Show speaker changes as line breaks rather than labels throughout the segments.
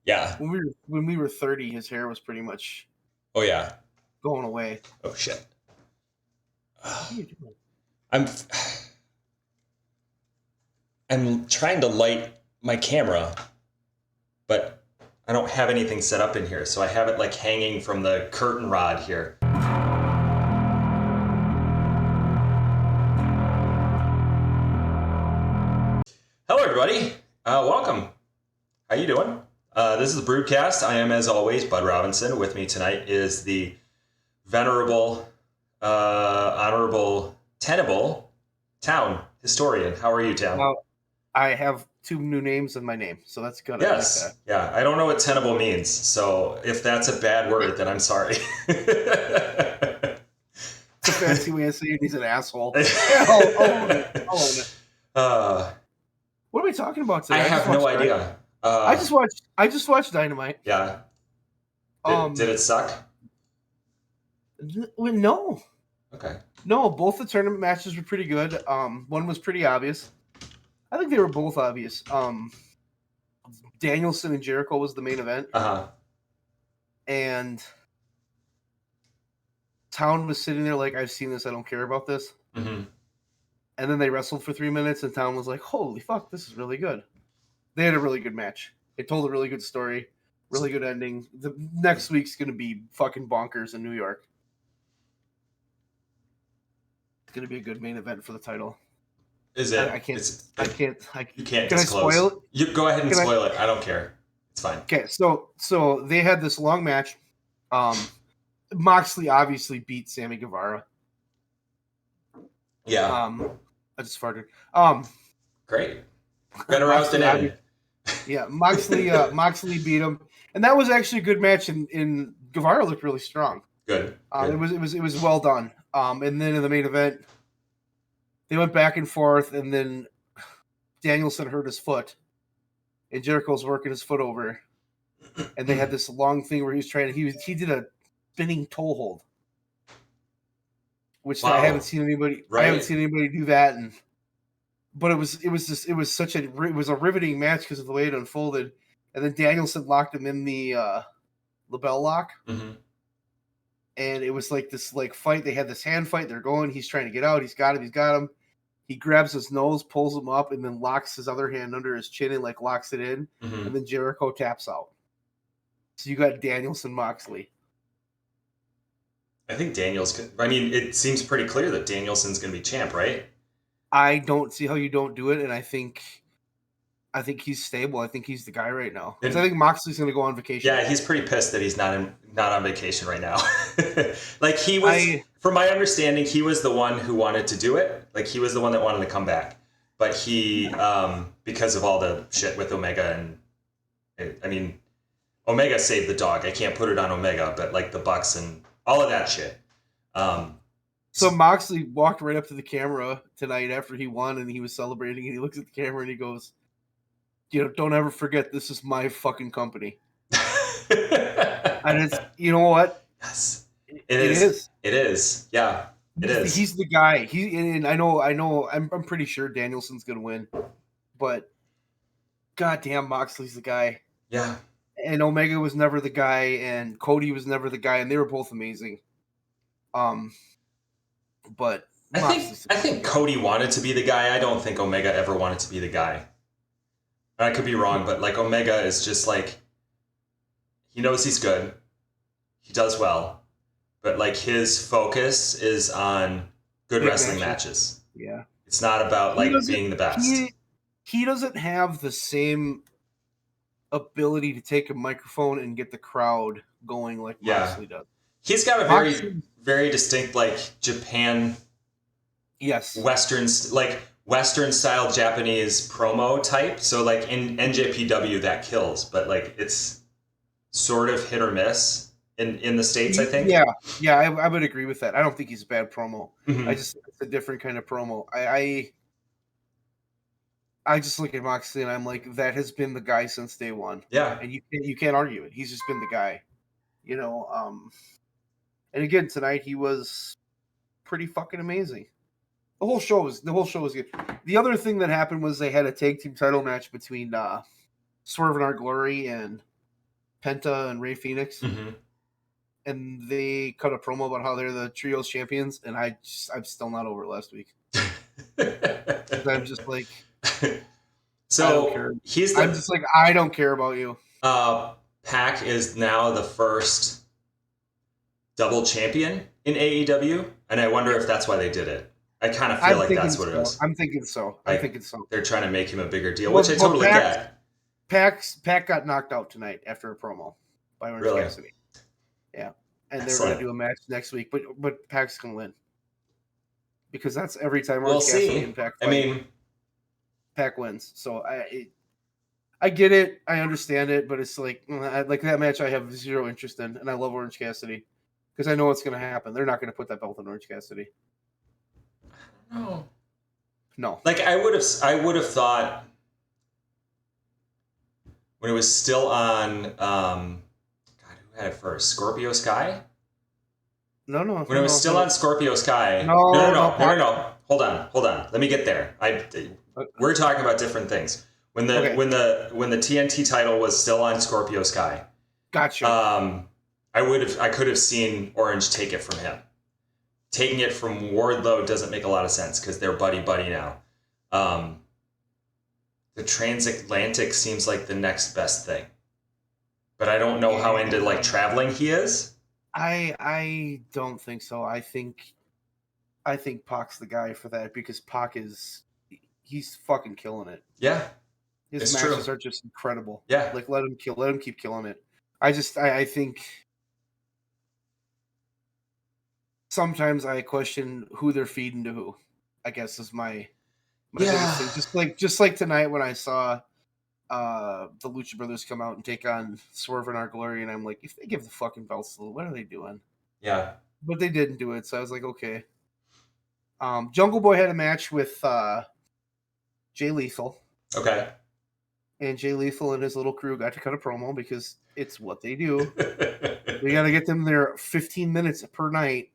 Yeah.
When we were 30, his hair was pretty much
Oh yeah.
going away.
Oh shit.
What are you doing?
I'm trying to light my camera, but I don't have anything set up in here, so I have it like hanging from the curtain rod here. Hello, everybody. Welcome. How you doing? This is the BREWDCAST. I am, as always, Bud Robinson. With me tonight is the venerable, honorable, tenable Town historian. How are you, Town?
Well, I have 2 new names in my name, so that's good.
Yes.
I like that.
Yeah. I don't know what tenable means, so if that's a bad word, then I'm sorry.
It's a fancy way of saying he's an asshole. I'll own it. What are we talking about today?
I have no idea.
I just watched Dynamite.
Yeah. Did it suck?
No.
Okay.
No, both the tournament matches were pretty good. One was pretty obvious. I think they were both obvious. Danielson and Jericho was the main event. And Town was sitting there like, I've seen this, I don't care about this.
Mm-hmm.
And then they wrestled for 3 minutes, and Town was like, holy fuck, this is really good. They had a really good match. It told a really good story, really good ending. The next week's going to be fucking bonkers in New York. It's going to be a good main event for the title.
Is it?
I can't.
You can't
can
disclose.
I spoil it?
You go ahead and spoil it. I don't care. It's fine.
Okay, so they had this long match. Moxley obviously beat Sammy Guevara.
Yeah.
I just farted.
Great. Better out than in.
Yeah, Moxley beat him, and that was actually a good match. And Guevara looked really strong.
Good.
It was well done. And then in the main event, they went back and forth, and then Danielson hurt his foot, and Jericho's working his foot over, and they had this long thing where he did a spinning toe hold, which I haven't seen anybody. Right. I haven't seen anybody do that, but it was a riveting match because of the way it unfolded, and then Danielson locked him in the label lock.
Mm-hmm.
And it was like this fight. They had this hand fight. They're going. He's trying to get out. He's got him. He grabs his nose, pulls him up, and then locks his other hand under his chin and locks it in.
Mm-hmm.
And then Jericho taps out. So you got Danielson Moxley.
I think it seems pretty clear that Danielson's going to be champ, right?
I don't see how you don't do it, and I think he's stable. I think he's the guy right now. Because I think Moxley's going to go on vacation.
Yeah, he's pretty pissed that he's not on vacation right now. He was, from my understanding, he was the one who wanted to do it. He was the one that wanted to come back. But he, because of all the shit with Omega Omega saved the dog. I can't put it on Omega, but the Bucks and all of that shit.
So Moxley walked right up to the camera tonight after he won, and he was celebrating, and he looks at the camera and he goes, don't ever forget, this is my fucking company. And it's, you know what?
Yes, it is. It is. Yeah, it is.
He's the guy. And I know. I'm pretty sure Danielson's gonna win, but goddamn, Moxley's the guy.
Yeah.
And Omega was never the guy, and Cody was never the guy, and they were both amazing. But
I think Cody wanted to be the guy. I don't think Omega ever wanted to be the guy. I could be wrong, but Omega is just he knows he's good. He does well. But his focus is on good wrestling matches.
Yeah.
It's not about being the best.
He doesn't have the same ability to take a microphone and get the crowd going like Moxley does.
He's got a very, very distinct Japan,
yes,
Western style Japanese promo type. So in NJPW that kills, but it's sort of hit or miss in the States, I think.
Yeah, I would agree with that. I don't think he's a bad promo.
Mm-hmm.
It's a different kind of promo. I just look at Moxley and I'm like, that has been the guy since day one.
Yeah.
And you can't argue it. He's just been the guy. And again, tonight he was pretty fucking amazing. The whole show was good. The other thing that happened was they had a tag team title match between Swerve and Our Glory and Penta and Rey Fenix,
Mm-hmm.
and they cut a promo about how they're the trios champions, and I'm still not over it last week. I'm just like,
So
I don't care. I'm just like, I don't care about you.
Pac is now the first double champion in AEW, and I wonder if that's why they did it. I kind of feel like that's what it is.
I'm thinking so.
Like,
I'm thinking so.
They're trying to make him a bigger deal, which I totally get.
Pac got knocked out tonight after a promo by Orange Cassidy. Yeah, and they're going to do a match next week, but Pac's going to win because that's every time Orange Cassidy and Pac fight. I mean, Pac wins. So I get it, I understand it, but it's like that match I have zero interest in, and I love Orange Cassidy because I know what's going to happen. They're not going to put that belt on Orange Cassidy. No. Like
I would have thought when it was still on. God, who had it first? Scorpio Sky.
No.
When it was still on Scorpio Sky. No. Hold on. Let me get there. We're talking about different things. When the TNT title was still on Scorpio Sky.
Gotcha.
I could have seen Orange take it from him. Taking it from Wardlow doesn't make a lot of sense because they're buddy now. The transatlantic seems like the next best thing, but I don't know how into like traveling he is.
I don't think so. I think Pac's the guy for that because Pac he's fucking killing it.
Yeah.
His matches are just incredible.
Yeah.
Like let him keep killing it. I think sometimes I question who they're feeding to who, I guess is my biggest thing. Just like tonight when I saw the Lucha Brothers come out and take on Swerve and Our Glory, and I'm like, if they give the fucking belts to them, what are they doing?
Yeah.
But they didn't do it, so I was like, okay. Jungle Boy had a match with Jay Lethal.
Okay.
And Jay Lethal and his little crew got to cut a promo because it's what they do. We got to get them there 15 minutes per night.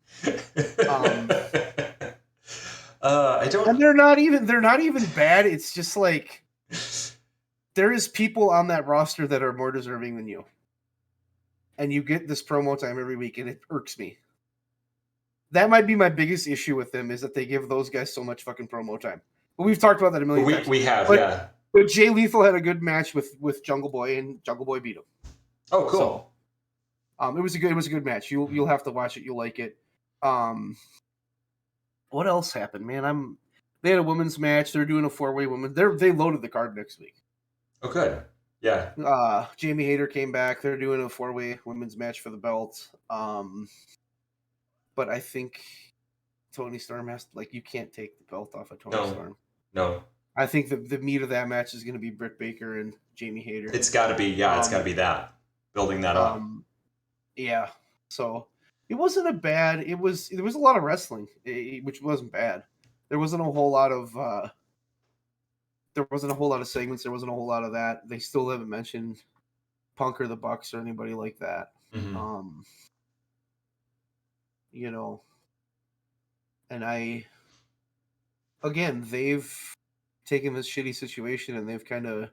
I don't.
And they're not even bad. It's just like there is people on that roster that are more deserving than you, and you get this promo time every week, and it irks me. That might be my biggest issue with them is that they give those guys so much fucking promo time. But we've talked about that a million times.
We have.
But Jay Lethal had a good match with Jungle Boy, and Jungle Boy beat him.
Oh, cool.
So, it was a good match. You'll have to watch it. You'll like it. What else happened, man? They had a women's match. They're doing a 4-way women. They loaded the card next week.
Oh, good. Yeah.
Jamie Hayter came back. They're doing a 4-way women's match for the belt. But I think Toni Storm you can't take the belt off of Toni Storm.
No.
I think the meat of that match is going to be Britt Baker and Jamie Hayter.
It's got to be, it's got to be that. Building that up.
Yeah. So it wasn't a bad. There was a lot of wrestling, which wasn't bad. There wasn't a whole lot of. There wasn't a whole lot of segments. There wasn't a whole lot of that. They still haven't mentioned Punk or the Bucks or anybody like that.
Mm-hmm.
And they've taken this shitty situation and they've got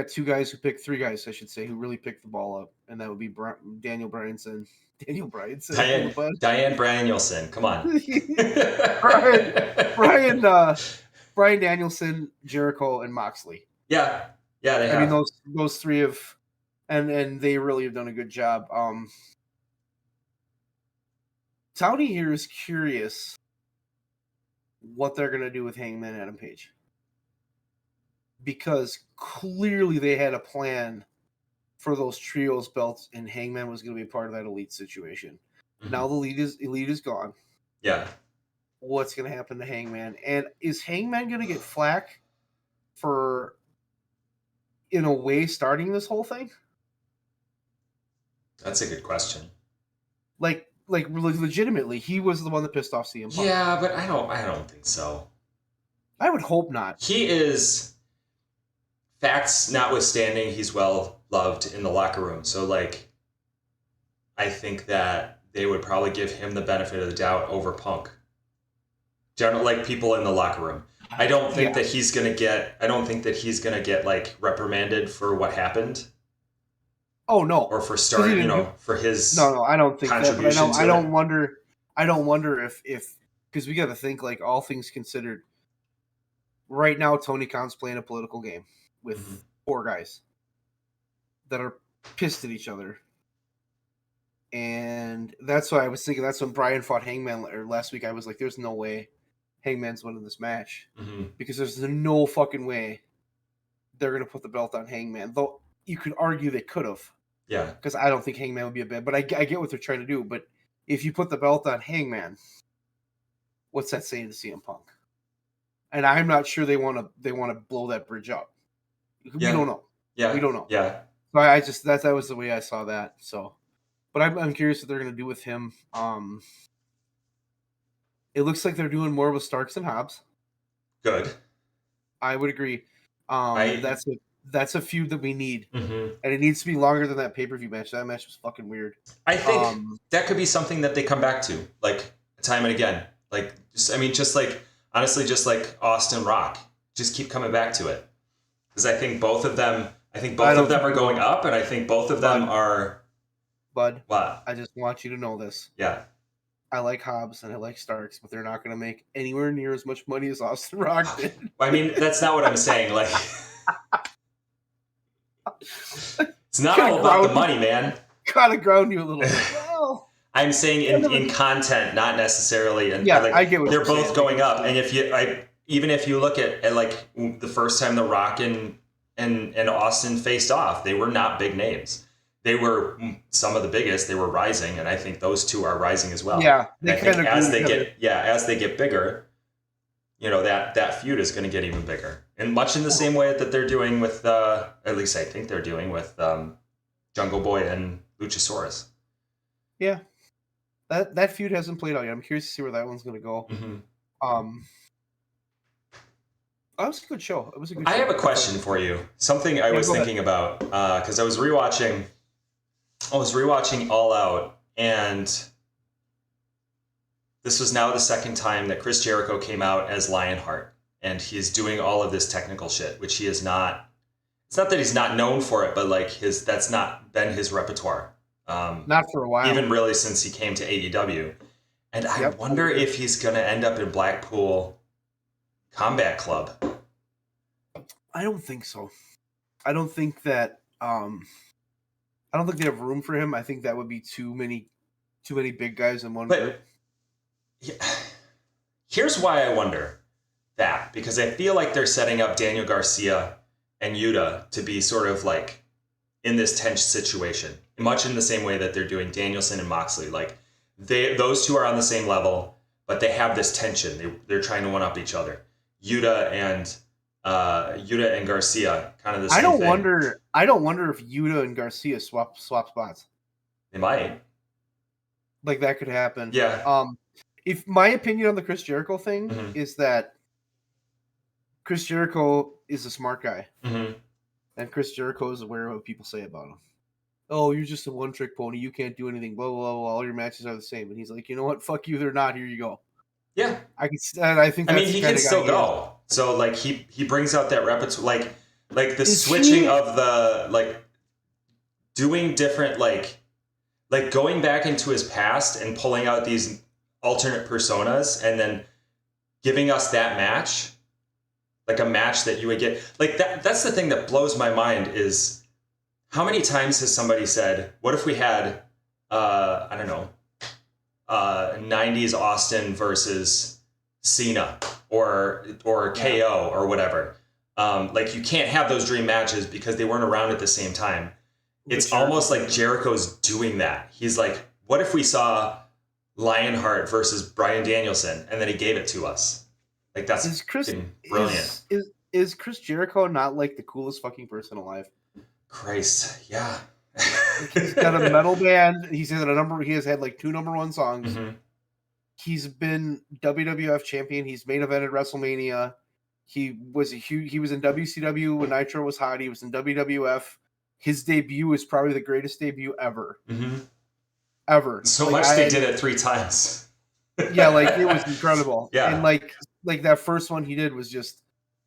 2 guys who picked 3 guys, I should say, who really picked the ball up, and that would be Diane Bryanson.
Diane Bryanelson. Come on.
Bryan Danielson, Jericho, and Moxley.
Yeah, they have.
I mean, those 3 have, and they really have done a good job. Tony here is curious what they're going to do with Hangman Adam Page. Because clearly they had a plan for those trios belts, and Hangman was going to be part of that elite situation. Mm-hmm. Now the elite is gone.
Yeah.
What's going to happen to Hangman? And is Hangman going to get flack for, in a way, starting this whole thing?
That's a good question.
Like legitimately, he was the one that pissed off CM Punk.
Yeah, but I don't think so.
I would hope not.
He is, facts notwithstanding, he's well loved in the locker room. So I think that they would probably give him the benefit of the doubt over Punk. People in the locker room. I don't think that he's gonna get reprimanded for what happened.
Oh no,
or for starting, for his
no, I don't think that. But
contribution to
I
it.
don't wonder. I don't wonder if because we got to think, like, all things considered. Right now, Tony Khan's playing a political game with 4 guys that are pissed at each other. And that's why I was thinking, that's when Brian fought Hangman last week. I was like, there's no way Hangman's winning this match. Because there's no fucking way they're going to put the belt on Hangman. Though you could argue they could have.
Yeah.
Because I don't think Hangman would be a bad. But I get what they're trying to do. But if you put the belt on Hangman, what's that saying to CM Punk? And I'm not sure they want to blow that bridge up. We don't know.
Yeah.
We don't know.
Yeah.
So I just that was the way I saw that. So, but I'm curious what they're going to do with him. It looks like they're doing more with Starks and Hobbs.
Good.
I would agree. That's a feud that we need, and it needs to be longer than that pay-per-view match. That match was fucking weird.
I think that could be something that they come back to, like, time and again. Like, just like Austin Rock, just keep coming back to it, because I think both of them are going up, and I think both of them are.
Bud,
what?
I just want you to know this.
Yeah.
I like Hobbs and I like Starks, but they're not going to make anywhere near as much money as Austin Rock did.
I mean, that's not what I'm saying. Like, it's not all about the money, man.
Gotta ground you a little bit. Well,
I'm saying in content, not necessarily. And
yeah, I get what
they're both saying. Going up, and even if you look at like the first time The Rock and Austin faced off, they were not big names. They were some of the biggest. They were rising, and I think those two are rising as well.
Yeah,
I think as they get bigger, that feud is going to get even bigger, and much in the same way that they're doing with, at least I think they're doing with Jungle Boy and Luchasaurus.
Yeah, that feud hasn't played out yet. I'm curious to see where that one's going to go. That was a good show. It was a good show.
I have a question for you. Something I was thinking about, because I was rewatching All Out, and this was now the second time that Chris Jericho came out as Lionheart, and he's doing all of this technical shit, which he is not. It's not that he's not known for it, but like that's not been his repertoire.
Not for a while.
Even really since he came to AEW. And I wonder if he's going to end up in Blackpool Combat Club.
I don't think so. I don't think that. I don't think they have room for him. I think that would be too many big guys in one group.
Here's why I wonder that, because I feel like they're setting up Daniel Garcia and Yuta to be sort of like in this tense situation, much in the same way that they're doing Danielson and Moxley. Like those two are on the same level, but they have this tension. They're trying to one up each other. Yuta and Garcia, kind of the same thing.
I don't wonder if Yuta and Garcia swap spots.
They might.
Like that could happen.
Yeah.
If my opinion on the Chris Jericho thing is that Chris Jericho is a smart guy, and Chris Jericho is aware of what people say about him. Oh, you're just a one-trick pony. You can't do anything. Blah, blah, blah, blah. All your matches are the same. And he's like, you know what? Fuck you. They're not. Here you go.
Yeah.
I think.
I mean, he can still go. So like he brings out that repertoire, like the switching of the doing different like going back into his past and pulling out these alternate personas and then giving us that match, like a match that you would get like that. That's the thing that blows my mind is how many times has somebody said, what if we had, I don't know, 90s Austin versus Cena or KO or whatever. Like you can't have those dream matches because they weren't around at the same time. It's almost like Jericho's doing that. He's like, what if we saw Lionheart versus Bryan Danielson, and then he gave it to us? Like that's brilliant.
Is Chris Jericho not like the coolest fucking person alive?
Christ, yeah.
He's got a metal band. He has had like 2 number 1 songs. He's been WWF champion. He's main evented WrestleMania. He was in WCW when Nitro was hot. He was in WWF. His debut is probably the greatest debut ever. Ever.
So much they did it 3 times.
Yeah, like it was incredible.
Yeah.
And like that first one he did was just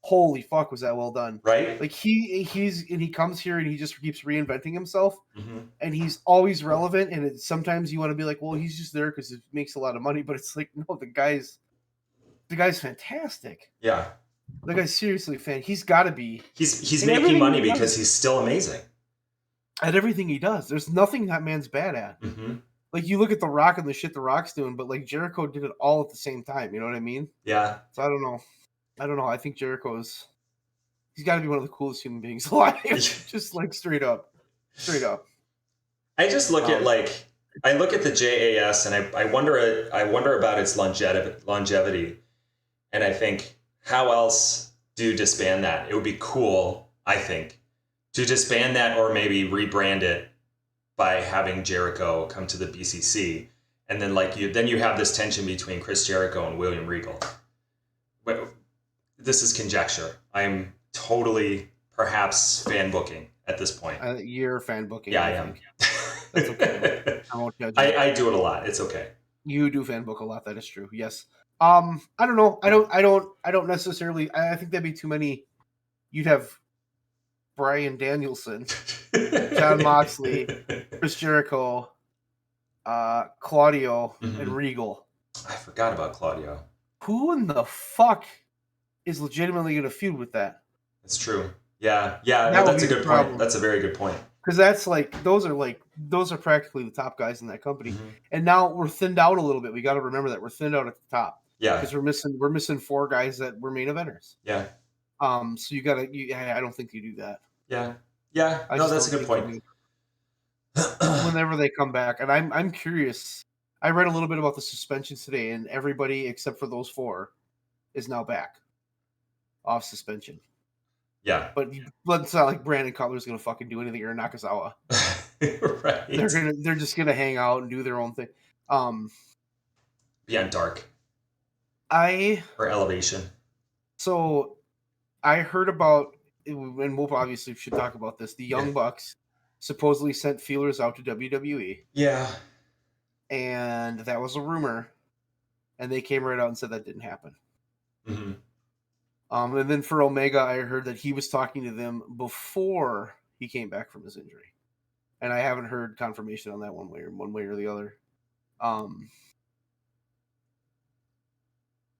holy fuck, was that well done?
Right?
Like he comes here and he just keeps reinventing himself,
Mm-hmm.
and he's always relevant. And sometimes you want to be like, well, he's just there because it makes a lot of money, but it's like, no, the guy's fantastic.
Yeah.
The guy's seriously fan. He's got to be.
He's
And
making money
he
because
does,
he's still amazing.
at everything he does. There's nothing that man's bad at.
Mm-hmm.
Like you look at The Rock and the shit The Rock's doing, but like Jericho did it all at the same time. You know what I mean?
Yeah.
So I don't know. I think he's got to be one of the coolest human beings alive. Just like straight up.
I just look at I look at the JAS and I wonder about its longevity, and I think, how else do you disband that? It would be cool, I think, to disband that or maybe rebrand it by having Jericho come to the BCC, and then you have this tension between Chris Jericho and William Regal. But this is conjecture. I'm totally perhaps fan booking at this point.
You're fan booking.
Yeah, I am.
That's okay. I won't judge you.
I do it a lot. It's okay.
You do fan book a lot. That is true. Yes. I don't know. I don't necessarily. I think that'd be too many. You'd have Bryan Danielson, Jon Moxley, Chris Jericho, Claudio, and Regal.
I forgot about Claudio.
Who in the fuck is legitimately going to feud with that?
That's true. Yeah. No, that's a good point. That's a very good point.
Because those are practically the top guys in that company. Mm-hmm. And now we're thinned out a little bit. We got to remember that we're thinned out at the top.
Yeah.
Because we're missing 4 guys that were main eventers.
Yeah.
So I don't think you do that.
Yeah. Yeah. No, that's a good point.
Whenever they come back, and I'm curious. I read a little bit about the suspensions today, and everybody except for those 4 is now back off suspension.
Yeah.
But it's not like Brandon Cutler's going to fucking do anything, or Nakazawa.
Right.
They're just going to hang out and do their own thing.
Beyond Dark.
Or
Elevation.
So I heard about, and we'll obviously should talk about this, the Young Bucks supposedly sent feelers out to WWE.
Yeah.
And that was a rumor. And they came right out and said that didn't happen.
Mm-hmm.
And then for Omega, I heard that he was talking to them before he came back from his injury. And I haven't heard confirmation on that one way or the other.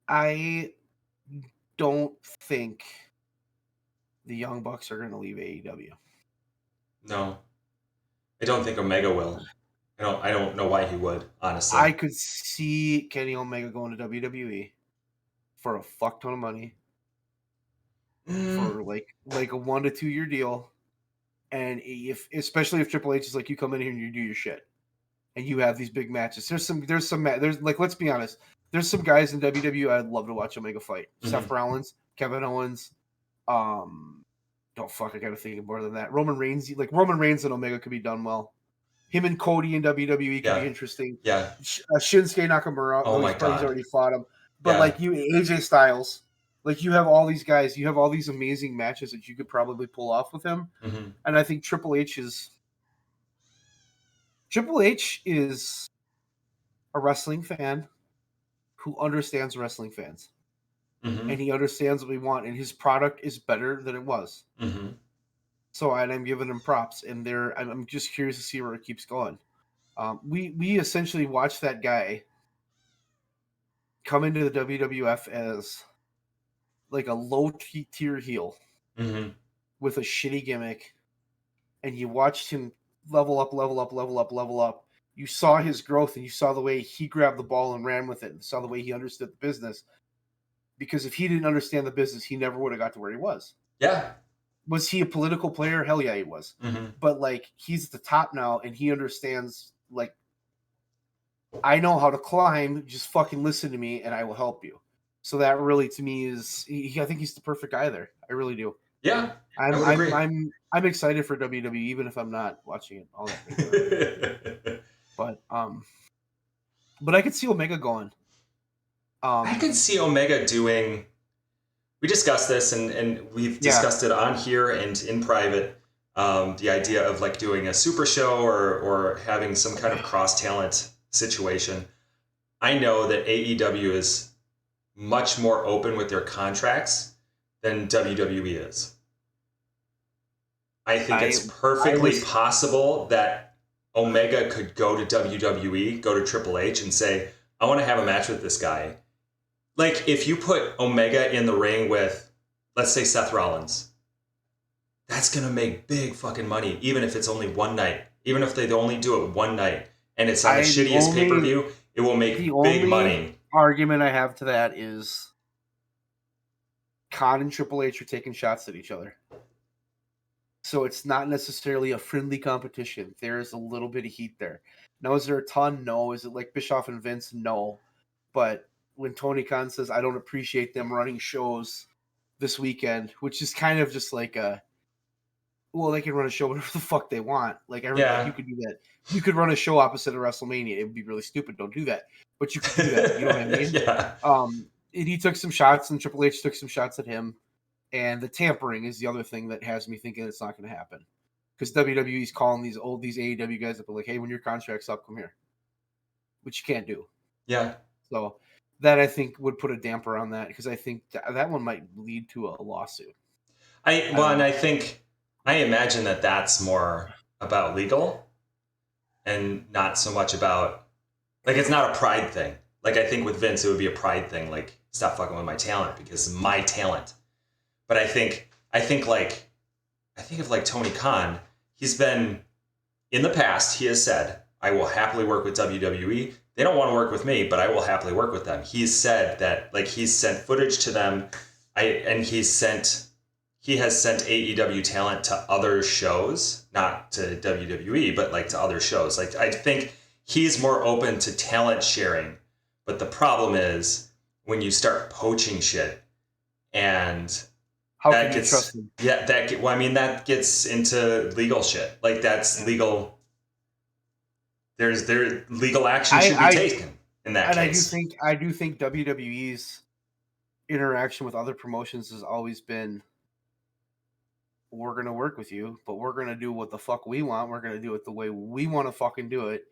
I don't think the Young Bucks are going to leave AEW.
No. I don't think Omega will. I don't know why he would, honestly.
I could see Kenny Omega going to WWE for a fuck ton of money. For like a 1 to 2 year deal. And especially if Triple H is like, you come in here and you do your shit. And you have these big matches. There's like, let's be honest. There's some guys in WWE I'd love to watch Omega fight. Mm-hmm. Seth Rollins, Kevin Owens. I gotta think of more than that. Roman Reigns and Omega could be done well. Him and Cody in WWE could be interesting.
Yeah.
Shinsuke Nakamura.
Oh my God.
He's already fought him. But like AJ Styles, like you have all these guys, you have all these amazing matches that you could probably pull off with him.
Mm-hmm.
And I think Triple H is a wrestling fan who understands wrestling fans. Mm-hmm. And he understands what we want, and his product is better than it was.
Mm-hmm.
So I'm giving him props, and I'm just curious to see where it keeps going. We essentially watched that guy come into the WWF as like a low tier heel with a shitty gimmick, and you watched him level up. You saw his growth, and you saw the way he grabbed the ball and ran with it, and saw the way he understood the business. Because if he didn't understand the business, he never would have got to where he was.
Yeah.
Was he a political player? Hell yeah, he was. Mm-hmm. But like, he's at the top now, and he understands, like, I know how to climb. Just fucking listen to me, and I will help you. So that really, to me, I think he's the perfect guy there. I really do.
Yeah,
I'm excited for WWE, even if I'm not watching it all that. But I could see Omega going.
I could see Omega doing. We discussed this, and we've discussed it on here and in private. The idea of like doing a super show or having some kind of cross talent situation. I know that AEW is much more open with their contracts than WWE is. I think it's perfectly possible that Omega could go to WWE, go to Triple H and say, I want to have a match with this guy. Like, if you put Omega in the ring with, let's say, Seth Rollins, that's going to make big fucking money, even if it's only one night. Even if they only do it one night and it's on the shittiest pay-per-view, it will make big money.
Argument I have to that is Khan and Triple H are taking shots at each other. So it's not necessarily a friendly competition. There's a little bit of heat there. Now, is there a ton? No. Is it like Bischoff and Vince? No. But when Tony Khan says, I don't appreciate them running shows this weekend, which is kind of just like well, they can run a show whatever the fuck they want. Like, you could do that. You could run a show opposite of WrestleMania. It would be really stupid. Don't do that. But you could do that. You know what I mean?
Yeah.
And he took some shots, and Triple H took some shots at him. And the tampering is the other thing that has me thinking it's not going to happen. Because WWE's calling these AEW guys up and like, hey, when your contract's up, come here. Which you can't do.
Yeah.
So that, I think, would put a damper on that, because I think that one might lead to a lawsuit.
And I imagine that that's more about legal and not so much about, like, it's not a pride thing. Like, I think with Vince, it would be a pride thing. Like, stop fucking with my talent because it's my talent. But I think of like Tony Khan, he's been, in the past, he has said, I will happily work with WWE. They don't want to work with me, but I will happily work with them. He's said that, like, he's sent footage to them. He has sent AEW talent to other shows, not to WWE, but like to other shows. Like, I think he's more open to talent sharing. But the problem is when you start poaching shit, and
how can you trust him?
Yeah, that gets into legal shit. Like, that's legal. There legal action should be taken in that case.
And I do think WWE's interaction with other promotions has always been, we're going to work with you, but we're going to do what the fuck we want. We're going to do it the way we want to fucking do it.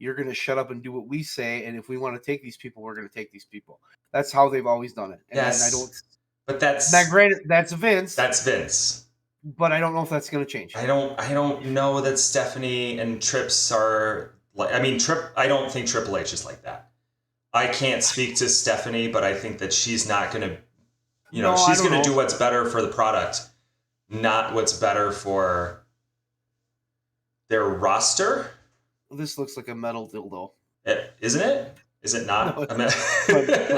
You're going to shut up and do what we say. And if we want to take these people, we're going to take these people. That's how they've always done it. And
yes. But that's
not granted. That's Vince.
That's Vince.
But I don't know if that's going to change.
I don't know that Stephanie and Trips are like. I mean, I don't think Triple H is like that. I can't speak to Stephanie, but I think that she's not going to. She's going to do what's better for the product, not what's better for their roster.
This looks like a metal dildo.
Isn't it? Is it not?
No, my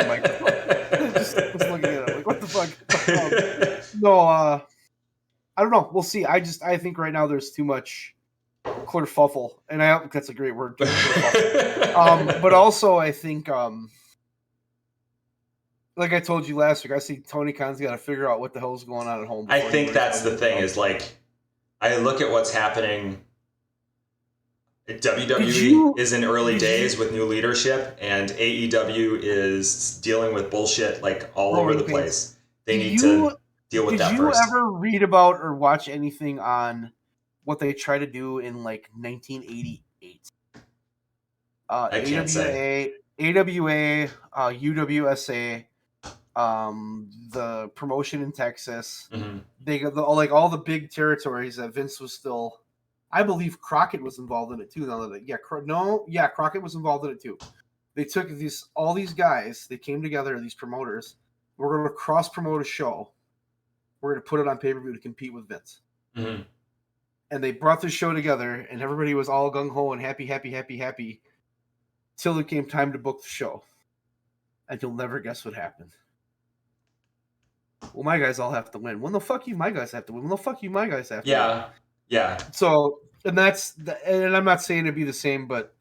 microphone. Just looking at it, like, what the fuck? No, I don't know. We'll see. I think right now there's too much clearfuffle, and I hope that's a great word. But also, I think, like I told you last week, I see Tony Khan's got to figure out what the hell's going on at home.
I think that's the thing. Is like, I look at what's happening. WWE is in early days with new leadership, and AEW is dealing with bullshit like all over the place. They need to deal with that first.
Did you ever read about or watch anything on what they try to do in like 1988?
I can't say.
AWA, UWSA, the promotion in Texas.
Mm-hmm.
They got all the big territories that Vince was still. I believe Crockett was involved in it too. Crockett was involved in it too. They took all these guys. They came together, these promoters. We're going to cross promote a show. We're going to put it on pay-per-view to compete with Vince.
Mm-hmm.
And they brought this show together, and everybody was all gung ho and happy. Till it came time to book the show, and you'll never guess what happened. Well, my guys all have to win. When the fuck you, my guys have to win. When the fuck you, my guys have to win.
Yeah.
So, and I'm not saying it'd be the same, but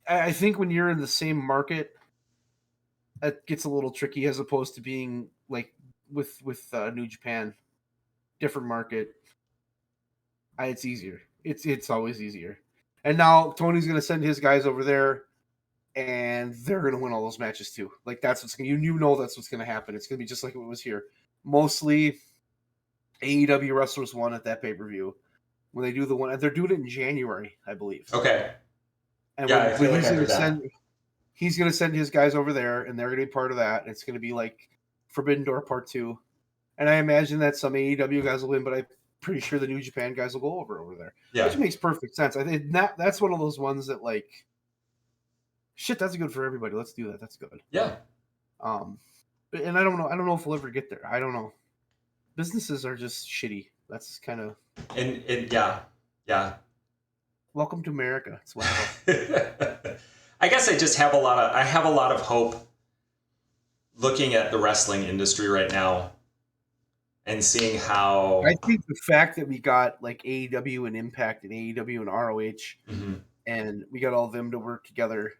I think when you're in the same market, it gets a little tricky as opposed to being like with New Japan, different market. It's easier. It's always easier. And now Tony's going to send his guys over there, and they're going to win all those matches too. Like, that's what's that's what's going to happen. It's going to be just like it was here. Mostly AEW wrestlers won at that pay-per-view when they do the one, and they're doing it in January, I believe.
Okay.
And he's going to send his guys over there, and they're going to be part of that. And it's going to be like Forbidden Door Part 2. And I imagine that some AEW guys will win, but I'm pretty sure the New Japan guys will go over there.
Yeah.
Which makes perfect sense. I think that's one of those ones that, like, shit, that's good for everybody. Let's do that. That's good.
Yeah.
And I don't know if we'll ever get there. I don't know. Businesses are just shitty. That's kind of...
And yeah.
Welcome to America. It's wonderful.
I guess I just have a lot of hope looking at the wrestling industry right now and seeing how
I think the fact that we got like AEW and Impact and AEW and ROH and we got all of them to work together.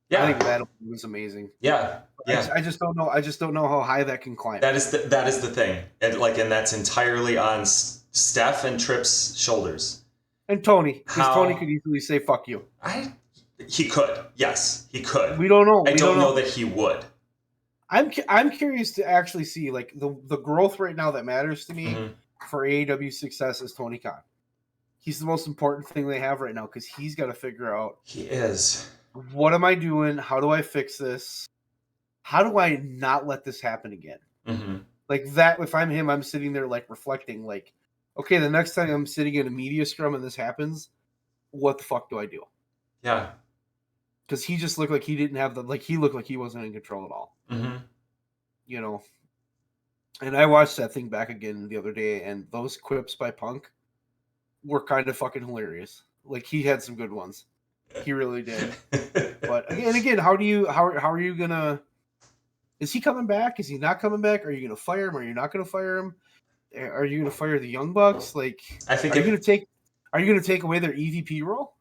Yeah.
I think that was amazing.
Yeah. Yeah.
I just don't know. I just don't know how high that can climb.
That is the thing. And that's entirely on Steph and Tripp's shoulders.
And Tony, because Tony could easily say "fuck you."
He could. Yes, he could.
We don't know.
I don't know that he would.
I'm curious to actually see like the growth right now that matters to me for AEW's success is Tony Khan. He's the most important thing they have right now because he's got to figure out.
He is.
What am I doing? How do I fix this? How do I not let this happen again? Like that. If I'm him, I'm sitting there like reflecting, like, okay, the next time I'm sitting in a media scrum and this happens, what the fuck do I do?
Yeah.
Because he just looked like he didn't have he looked like he wasn't in control at all. You know, and I watched that thing back again the other day, and those quips by Punk were kind of fucking hilarious. Like, he had some good ones. He really did. But again, how are you gonna? Is he coming back? Is he not coming back? Are you gonna fire him? Are you not gonna fire him? Are you gonna fire the Young Bucks? Like,
I think
are you gonna take away their EVP role?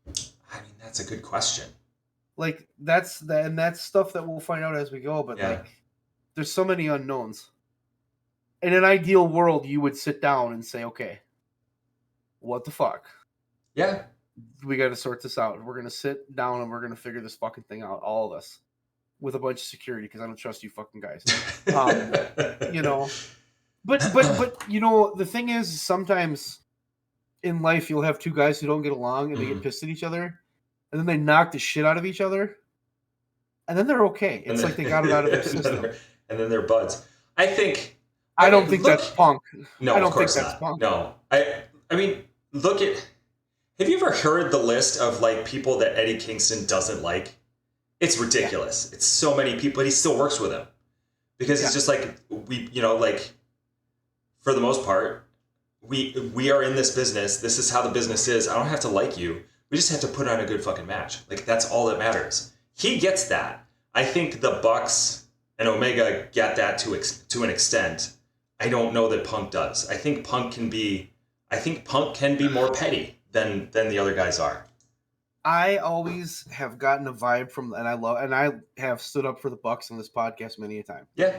I mean, that's a good question.
Like, that's stuff that we'll find out as we go. But like, there's so many unknowns. In an ideal world, you would sit down and say, okay, what the fuck?
Yeah.
We got to sort this out. We're going to sit down and we're going to figure this fucking thing out, all of us, with a bunch of security, because I don't trust you fucking guys. You know, but you know, the thing is, sometimes in life you'll have two guys who don't get along and they get pissed at each other, and then they knock the shit out of each other, and then they're okay. It's like they got it out of their system.
And then they're buds.
I don't think that's Punk.
No,
I don't
of course
think that's
not.
Punk.
No. I mean, look at... Have you ever heard the list of like people that Eddie Kingston doesn't like? It's ridiculous. Yeah. It's so many people, but he still works with him. Because it's just like, for the most part, we are in this business. This is how the business is. I don't have to like you. We just have to put on a good fucking match. Like, that's all that matters. He gets that. I think the Bucks and Omega get that to an extent. I don't know that Punk does. I think Punk can be more petty than the other guys are.
I always have gotten a vibe from, and I have stood up for the Bucks on this podcast many a time.
Yeah.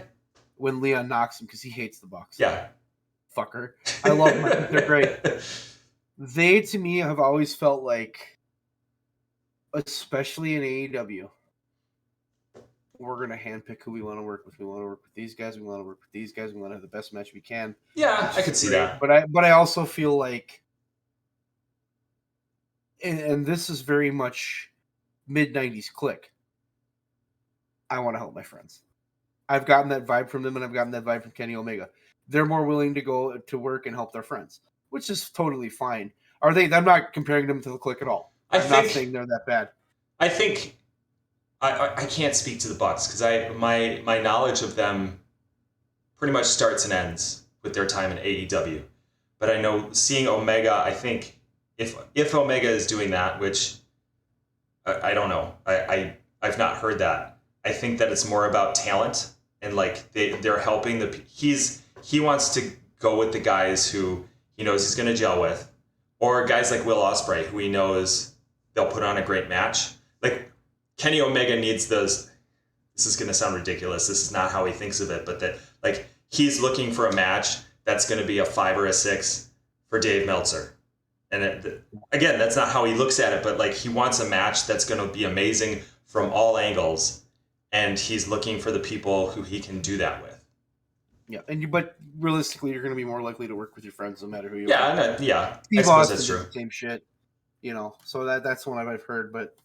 When Leon knocks him because he hates the Bucks.
Yeah.
Fucker. I love them. They're great. They, to me, have always felt like, especially in AEW, we're going to handpick who we want to work with. We want to work with these guys. We want to work with these guys. We want to have the best match we can.
Yeah, I could see that.
But I also feel like, and this is very much mid-90s Click, I want to help my friends. I've gotten that vibe from them, and I've gotten that vibe from Kenny Omega. They're more willing to go to work and help their friends, which is totally fine. Are they? I'm not comparing them to the Click at all. I'm not saying they're that bad.
I think I can't speak to the Bucks because my knowledge of them pretty much starts and ends with their time in AEW. But I know seeing Omega, I think if Omega is doing that, which I don't know, I've not heard that. I think that it's more about talent and like they're helping he wants to go with the guys who he knows he's going to gel with, or guys like Will Ospreay who he knows they'll put on a great match. Like Kenny Omega needs those. This is going to sound ridiculous. This is not how he thinks of it, but that like he's looking for a match that's going to be a 5 or a 6 for Dave Meltzer. And again, that's not how he looks at it, but like he wants a match that's going to be amazing from all angles, and he's looking for the people who he can do that with.
Yeah, but realistically, you're going to be more likely to work with your friends no matter who you
are. Yeah.
Steve Austin that's true. Same shit, So that's one I've heard, but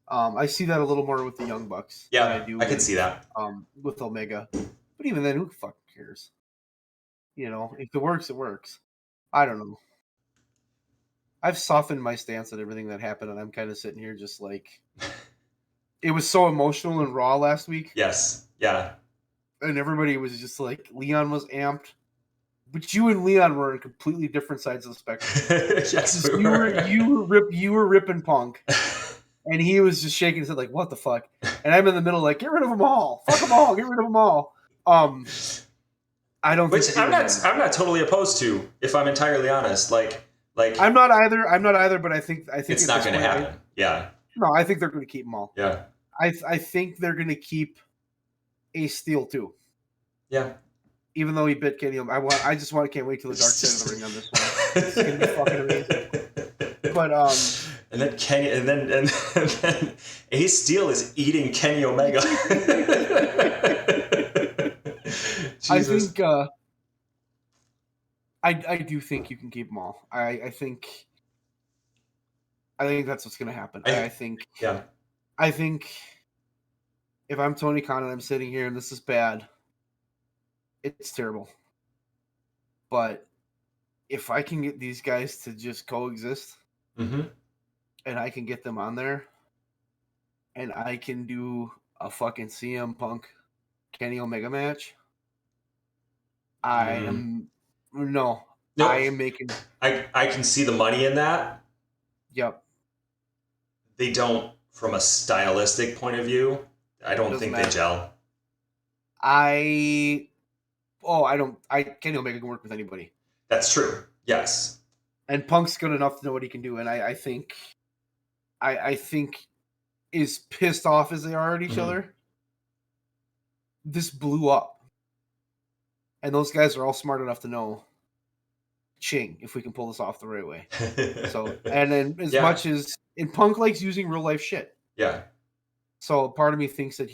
I see that a little more with the Young Bucks.
Yeah, I can see that.
With Omega, But even then, who fucking cares? You know, if it works, it works. I don't know. I've softened my stance on everything that happened, and I'm kind of sitting here just like, it was so emotional and raw last week,
Yes. Yeah.
and everybody was just like, Leon was amped, but you and Leon were on completely different sides of the spectrum.
Yes, we
You were ripping Punk, and he was just shaking his head like, "What the fuck?" And I'm in the middle like, "Get rid of them all, fuck them all, get rid of them all." I don't.
Which I'm not totally opposed to, if I'm entirely honest. Like
I'm not either. But I think
it's not going to happen. Yeah.
No, I think they're going to keep them all.
Yeah.
I think they're going to keep Ace Steel too.
Yeah.
Even though he bit Kenny, can't wait till the dark side of the ring on this one. It's gonna be fucking amazing. But
and then Kenny, and then Ace Steel is eating Kenny Omega.
I think I do think you can keep them all. I think that's what's gonna happen. I think if I'm Tony Khan and I'm sitting here and this is bad, it's terrible. But if I can get these guys to just coexist, and I can get them on there, and I can do a fucking CM Punk Kenny Omega match, I am making.
I can see the money in that.
Yep.
They don't, from a stylistic point of view, I don't think they gel.
Kenny Omega can work with anybody.
That's true. Yes.
And Punk's good enough to know what he can do, and I think as pissed off as they are at each other, this blew up. And those guys are all smart enough to know, ching, if we can pull this off the right way. So, and then much as, and Punk likes using real life shit.
Yeah.
So part of me thinks that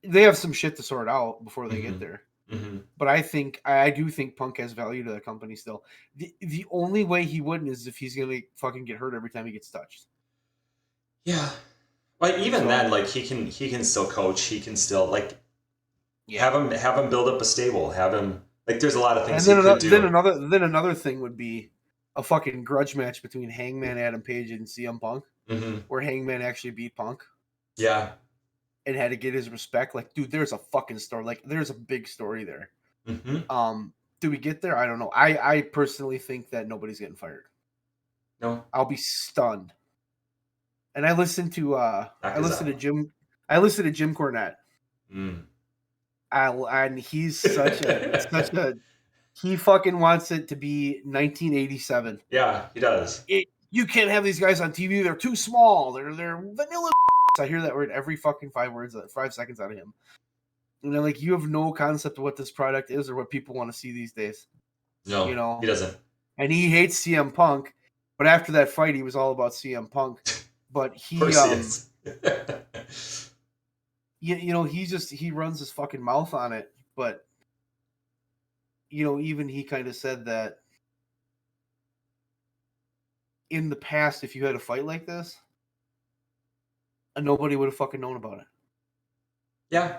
they have some shit to sort out before they get there. But I do think Punk has value to the company still. The only way he wouldn't is if he's gonna fucking get hurt every time he gets touched.
Yeah. But even then, like he can still coach. He can still have him build up a stable. Have him there's a lot of things he could do.
Then another thing would be a fucking grudge match between Hangman Adam Page and CM Punk, where Hangman actually beat Punk.
Yeah.
And had to get his respect. Like, dude, there's a fucking story. Like, there's a big story there. Do we get there? I don't know. I personally think that nobody's getting fired.
No.
I'll be stunned. And I listened to Jim Cornette. And he's such a he fucking wants it to be 1987.
Yeah, he does.
You can't have these guys on TV. They're too small. They're vanilla. I hear that word every fucking 5 seconds out of him. And they're like, you have no concept of what this product is or what people want to see these days.
No, he doesn't.
And he hates CM Punk, but after that fight, he was all about CM Punk. But he, he runs his fucking mouth on it. But even he kind of said that in the past, if you had a fight like this, nobody would have fucking known about it.
Yeah.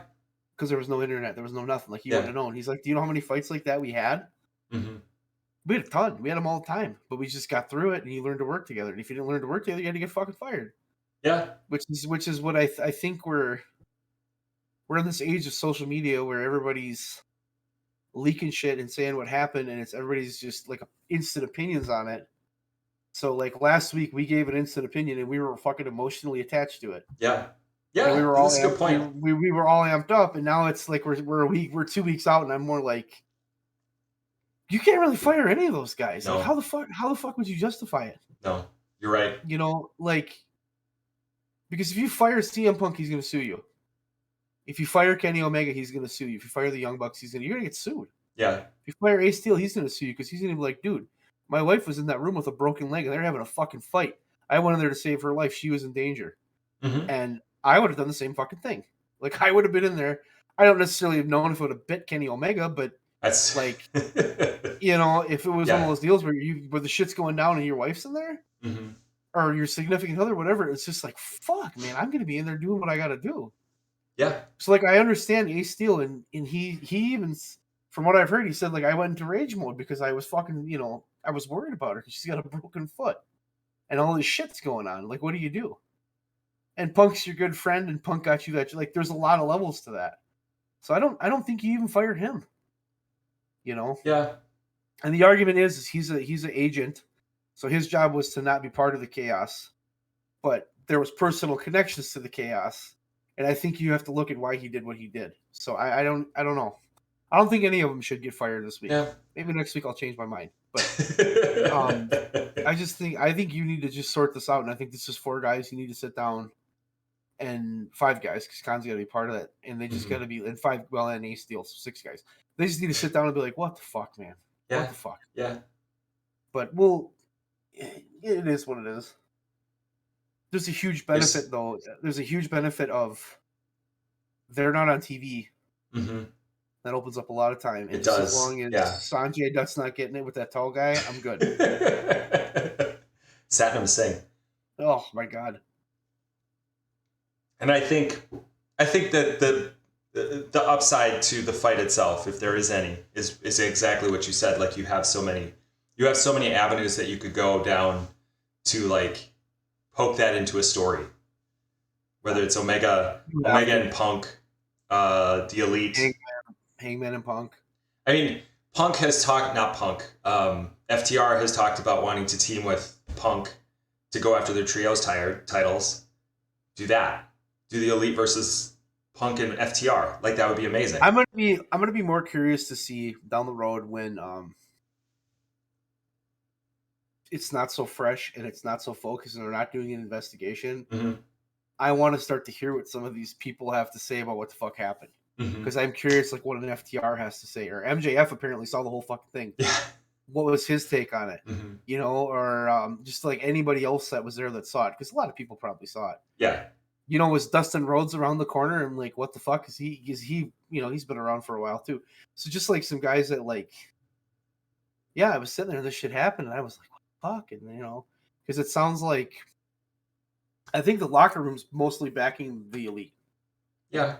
Because there was no internet. There was no nothing. Like, you wouldn't have known. He's like, do you know how many fights like that we had? We had a ton. We had them all the time. But we just got through it, and you learned to work together. And if you didn't learn to work together, you had to get fucking fired.
Yeah.
Which is what I think we're in this age of social media where everybody's leaking shit and saying what happened, and everybody's just like instant opinions on it. So, like, last week, we gave an instant opinion, and we were fucking emotionally attached to it.
Yeah. Yeah,
we were all
that's a good point.
We were all amped up, and now it's like we're 2 weeks out, and I'm more like, you can't really fire any of those guys.
No.
Like, how the fuck would you justify it?
No, you're right.
Because if you fire CM Punk, he's going to sue you. If you fire Kenny Omega, he's going to sue you. If you fire the Young Bucks, you're going to get sued.
Yeah.
If you fire Ace Steel, he's going to sue you because he's going to be like, dude, my wife was in that room with a broken leg, and they're having a fucking fight. I went in there to save her life. She was in danger. And I would have done the same fucking thing. Like, I would have been in there. I don't necessarily have known if it would have bit Kenny Omega, but that's like, if it was one of those deals where the shit's going down and your wife's in there, or your significant other, whatever, it's just like, fuck, man, I'm going to be in there doing what I got to do.
Yeah.
So like I understand Ace Steel, and he even, from what I've heard, he said like I went into rage mode because I was fucking, you know, I was worried about her because she's got a broken foot and all this shit's going on. Like, what do you do? And Punk's your good friend, and Punk got you that. Like, there's a lot of levels to that. So I don't think you even fired him. You know.
Yeah.
And the argument is he's an agent, so his job was to not be part of the chaos, but there was personal connections to the chaos, and I think you have to look at why he did what he did. So I don't know. I don't think any of them should get fired this week.
Yeah.
Maybe next week I'll change my mind. But I think you need to just sort this out, and I think this is 4 guys. You need to sit down, and 5 guys because Khan's got to be part of that, and they just got to be, and 5, well, and Ace Steel, so 6 guys. They just need to sit down and be like, what the fuck, man?
Yeah.
What the fuck?
Yeah.
But it is what it is. There's a huge benefit, though. There's a huge benefit of they're not on TV.
Mm-hmm.
That opens up a lot of time. And
it does.
As long as Sanjay Dutt's not getting it with that tall guy, I'm good.
Satnam Singh.
Oh my god.
And I think that the upside to the fight itself, if there is any, is exactly what you said. Like you have so many avenues that you could go down to like poke that into a story. Whether it's Omega and Punk, the Elite,
Hangman and Punk.
I mean, Punk has talked, not Punk. FTR has talked about wanting to team with Punk to go after their trios titles. Do that. Do the Elite versus Punk and FTR. Like that would be amazing.
I'm gonna be more curious to see down the road when it's not so fresh and it's not so focused and they're not doing an investigation.
Mm-hmm.
I want to start to hear what some of these people have to say about what the fuck happened. Because I'm curious, like what an FTR has to say, or MJF apparently saw the whole fucking thing.
Yeah.
What was his take on it?
Mm-hmm.
You know, or just like anybody else that was there that saw it, because a lot of people probably saw it.
Yeah.
You know, was Dustin Rhodes around the corner and like, what the fuck is he? You know, he's been around for a while too. So just like some guys that like, yeah, I was sitting there and this shit happened and I was like, what the fuck? And you know, because it sounds like, I think the locker room's mostly backing the Elite.
Yeah.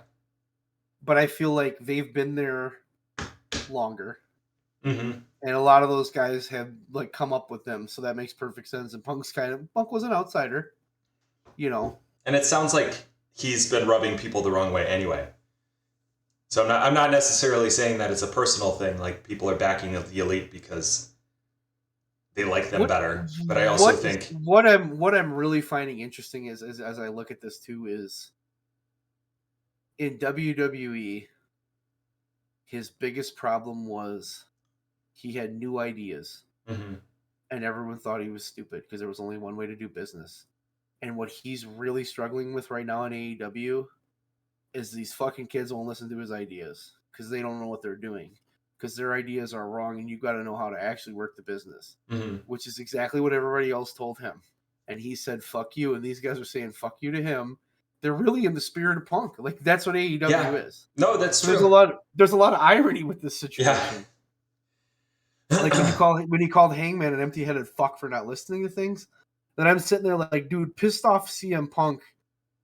But I feel like they've been there longer.
Mm-hmm.
And a lot of those guys have like come up with them. So that makes perfect sense. And Punk was an outsider, you know.
And it sounds like he's been rubbing people the wrong way anyway. So I'm not necessarily saying that it's a personal thing. Like people are backing the Elite because they like them better. But I also think
what I'm really finding interesting is as I look at this too is in WWE, his biggest problem was he had new ideas.
Mm-hmm.
And everyone thought he was stupid because there was only one way to do business. And what he's really struggling with right now in AEW is these fucking kids won't listen to his ideas because they don't know what they're doing. Because their ideas are wrong and you've got to know how to actually work the business.
Mm-hmm.
Which is exactly what everybody else told him. And he said, fuck you. And these guys are saying, fuck you to him. They're really in the spirit of Punk. Like, that's what AEW is.
No, that's true.
There's a lot of irony with this situation. Yeah. Like when he called Hangman an empty-headed fuck for not listening to things, then I'm sitting there like, dude, pissed off CM Punk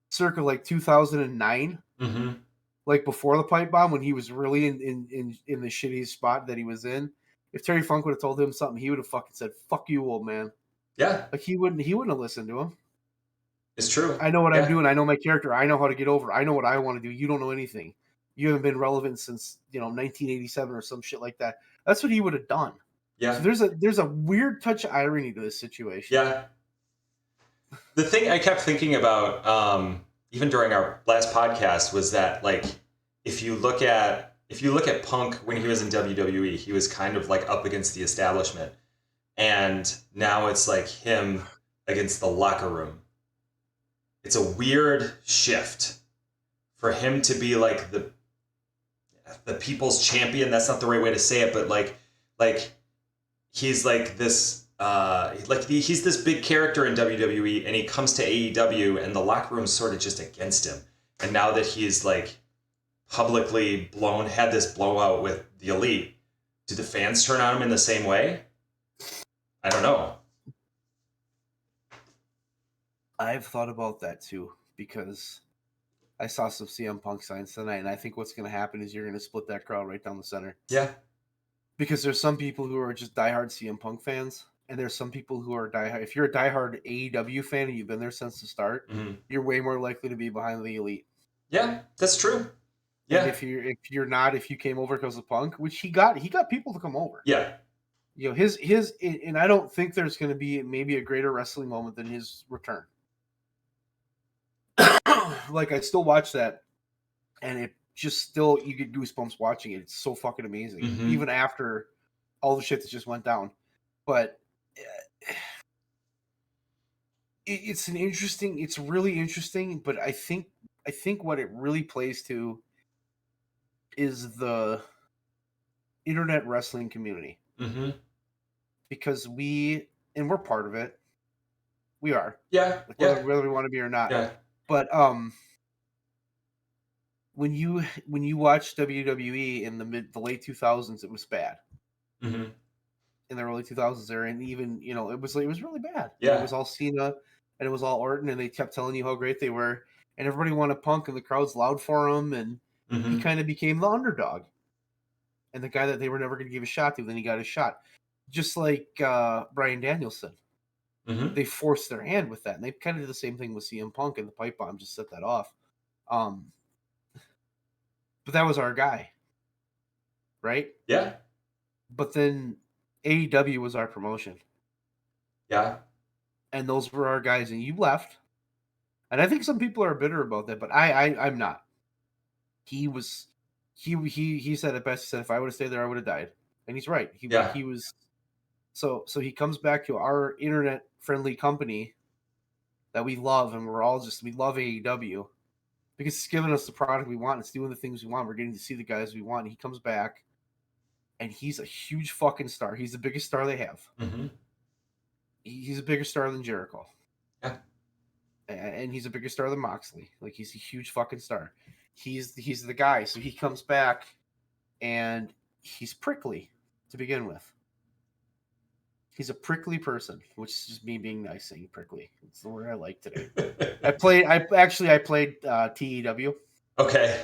circa like 2009,
mm-hmm.
like before the pipe bomb when he was really in the shitty spot that he was in. If Terry Funk would have told him something, he would have fucking said, fuck you, old man.
Yeah.
Like he wouldn't have listened to him.
It's true.
I know what I'm doing. I know my character. I know how to get over. I know what I want to do. You don't know anything. You haven't been relevant since 1987 or some shit like that. That's what he would have done.
Yeah.
So there's a weird touch of irony to this situation.
Yeah. The thing I kept thinking about, even during our last podcast, was that like if you look at Punk when he was in WWE, he was kind of like up against the establishment, and now it's like him against the locker room. It's a weird shift for him to be like the people's champion. That's not the right way to say it, but like he's like this he's this big character in WWE, and he comes to AEW and the locker room's sort of just against him. And now that he's like publicly had this blowout with the Elite, do the fans turn on him in the same way? I don't know.
I've thought about that too, because I saw some CM Punk signs tonight, and I think what's going to happen is you're going to split that crowd right down the center.
Yeah.
Because there's some people who are just diehard CM Punk fans, and there's some people who are diehard. If you're a diehard AEW fan and you've been there since the start, you're way more likely to be behind the Elite.
Yeah, that's true. Yeah.
And if you're not, if you came over because of Punk, which he got people to come over.
Yeah.
You know, his and I don't think there's going to be maybe a greater wrestling moment than his return. Like, I still watch that, and it just still, you get goosebumps watching it. It's so fucking amazing, even after all the shit that just went down. But it's really interesting. But I think what it really plays to is the internet wrestling community, because we're part of it. We are, whether we want to be or not.
Yeah.
But when you watch WWE in the late 2000s, it was bad. In the early 2000s, there, and even it was really bad.
Yeah.
It was all Cena and it was all Orton, and they kept telling you how great they were, and everybody wanted Punk, and the crowd's loud for him, and he kind of became the underdog and the guy that they were never going to give a shot to. Then he got a shot, just like Bryan Danielson. They forced their hand with that, and they kind of did the same thing with CM Punk, and the pipe bomb just set that off. But that was our guy, right?
Yeah.
But then AEW was our promotion.
Yeah.
And those were our guys, and you left. And I think some people are bitter about that, but I'm not. He said it best. He said, if I would have stayed there, I would have died. And he's right. He was. So he comes back to our internet friendly company that we love, and we love AEW because it's giving us the product we want. It's doing the things we want. We're getting to see the guys we want. And he comes back, and he's a huge fucking star. He's the biggest star they have. He's a bigger star than Jericho.
Yeah.
And he's a bigger star than Moxley. Like, he's a huge fucking star. He's the guy. So he comes back, and he's prickly to begin with. He's a prickly person, which is just me being nice saying prickly. It's the word I like today. I played TEW.
Okay.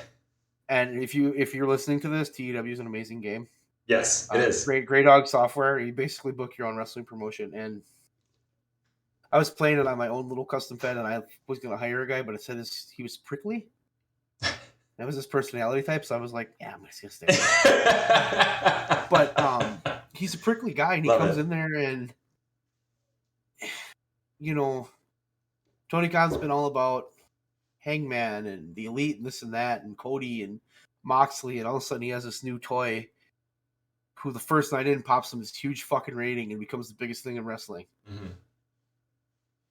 And if you're listening to this, TEW is an amazing game.
Yes, it is.
Great dog software. You basically book your own wrestling promotion. And I was playing it on my own little custom fed, and I was going to hire a guy, but it said he was prickly. That was his personality type, so I was like, yeah, I'm just going to stay. But he's a prickly guy, and he comes in there, and Tony Khan's been all about Hangman and the Elite and this and that, and Cody and Moxley, and all of a sudden he has this new toy who the first night in pops him this huge fucking rating and becomes the biggest thing in wrestling.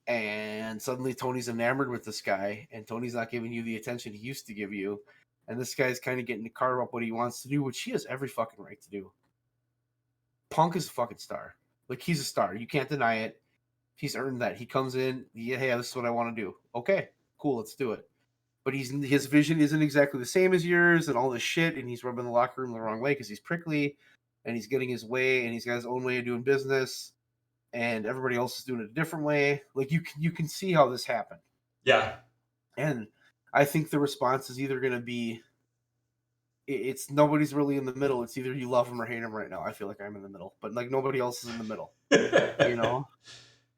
And suddenly Tony's enamored with this guy, and Tony's not giving you the attention he used to give you, and this guy's kind of getting to carve up what he wants to do, which he has every fucking right to do. Punk is a fucking star. Like, he's a star. You can't deny it. He's earned that. He comes in, hey, this is what I want to do. Okay, cool, let's do it. But his vision isn't exactly the same as yours and all this shit, and he's rubbing the locker room the wrong way because he's prickly, and he's getting his way, and he's got his own way of doing business, and everybody else is doing it a different way. Like, you can see how this happened.
Yeah.
And I think the response is either going to be, it's nobody's really in the middle. It's either you love him or hate him right now. I feel like I'm in the middle, but like nobody else is in the middle.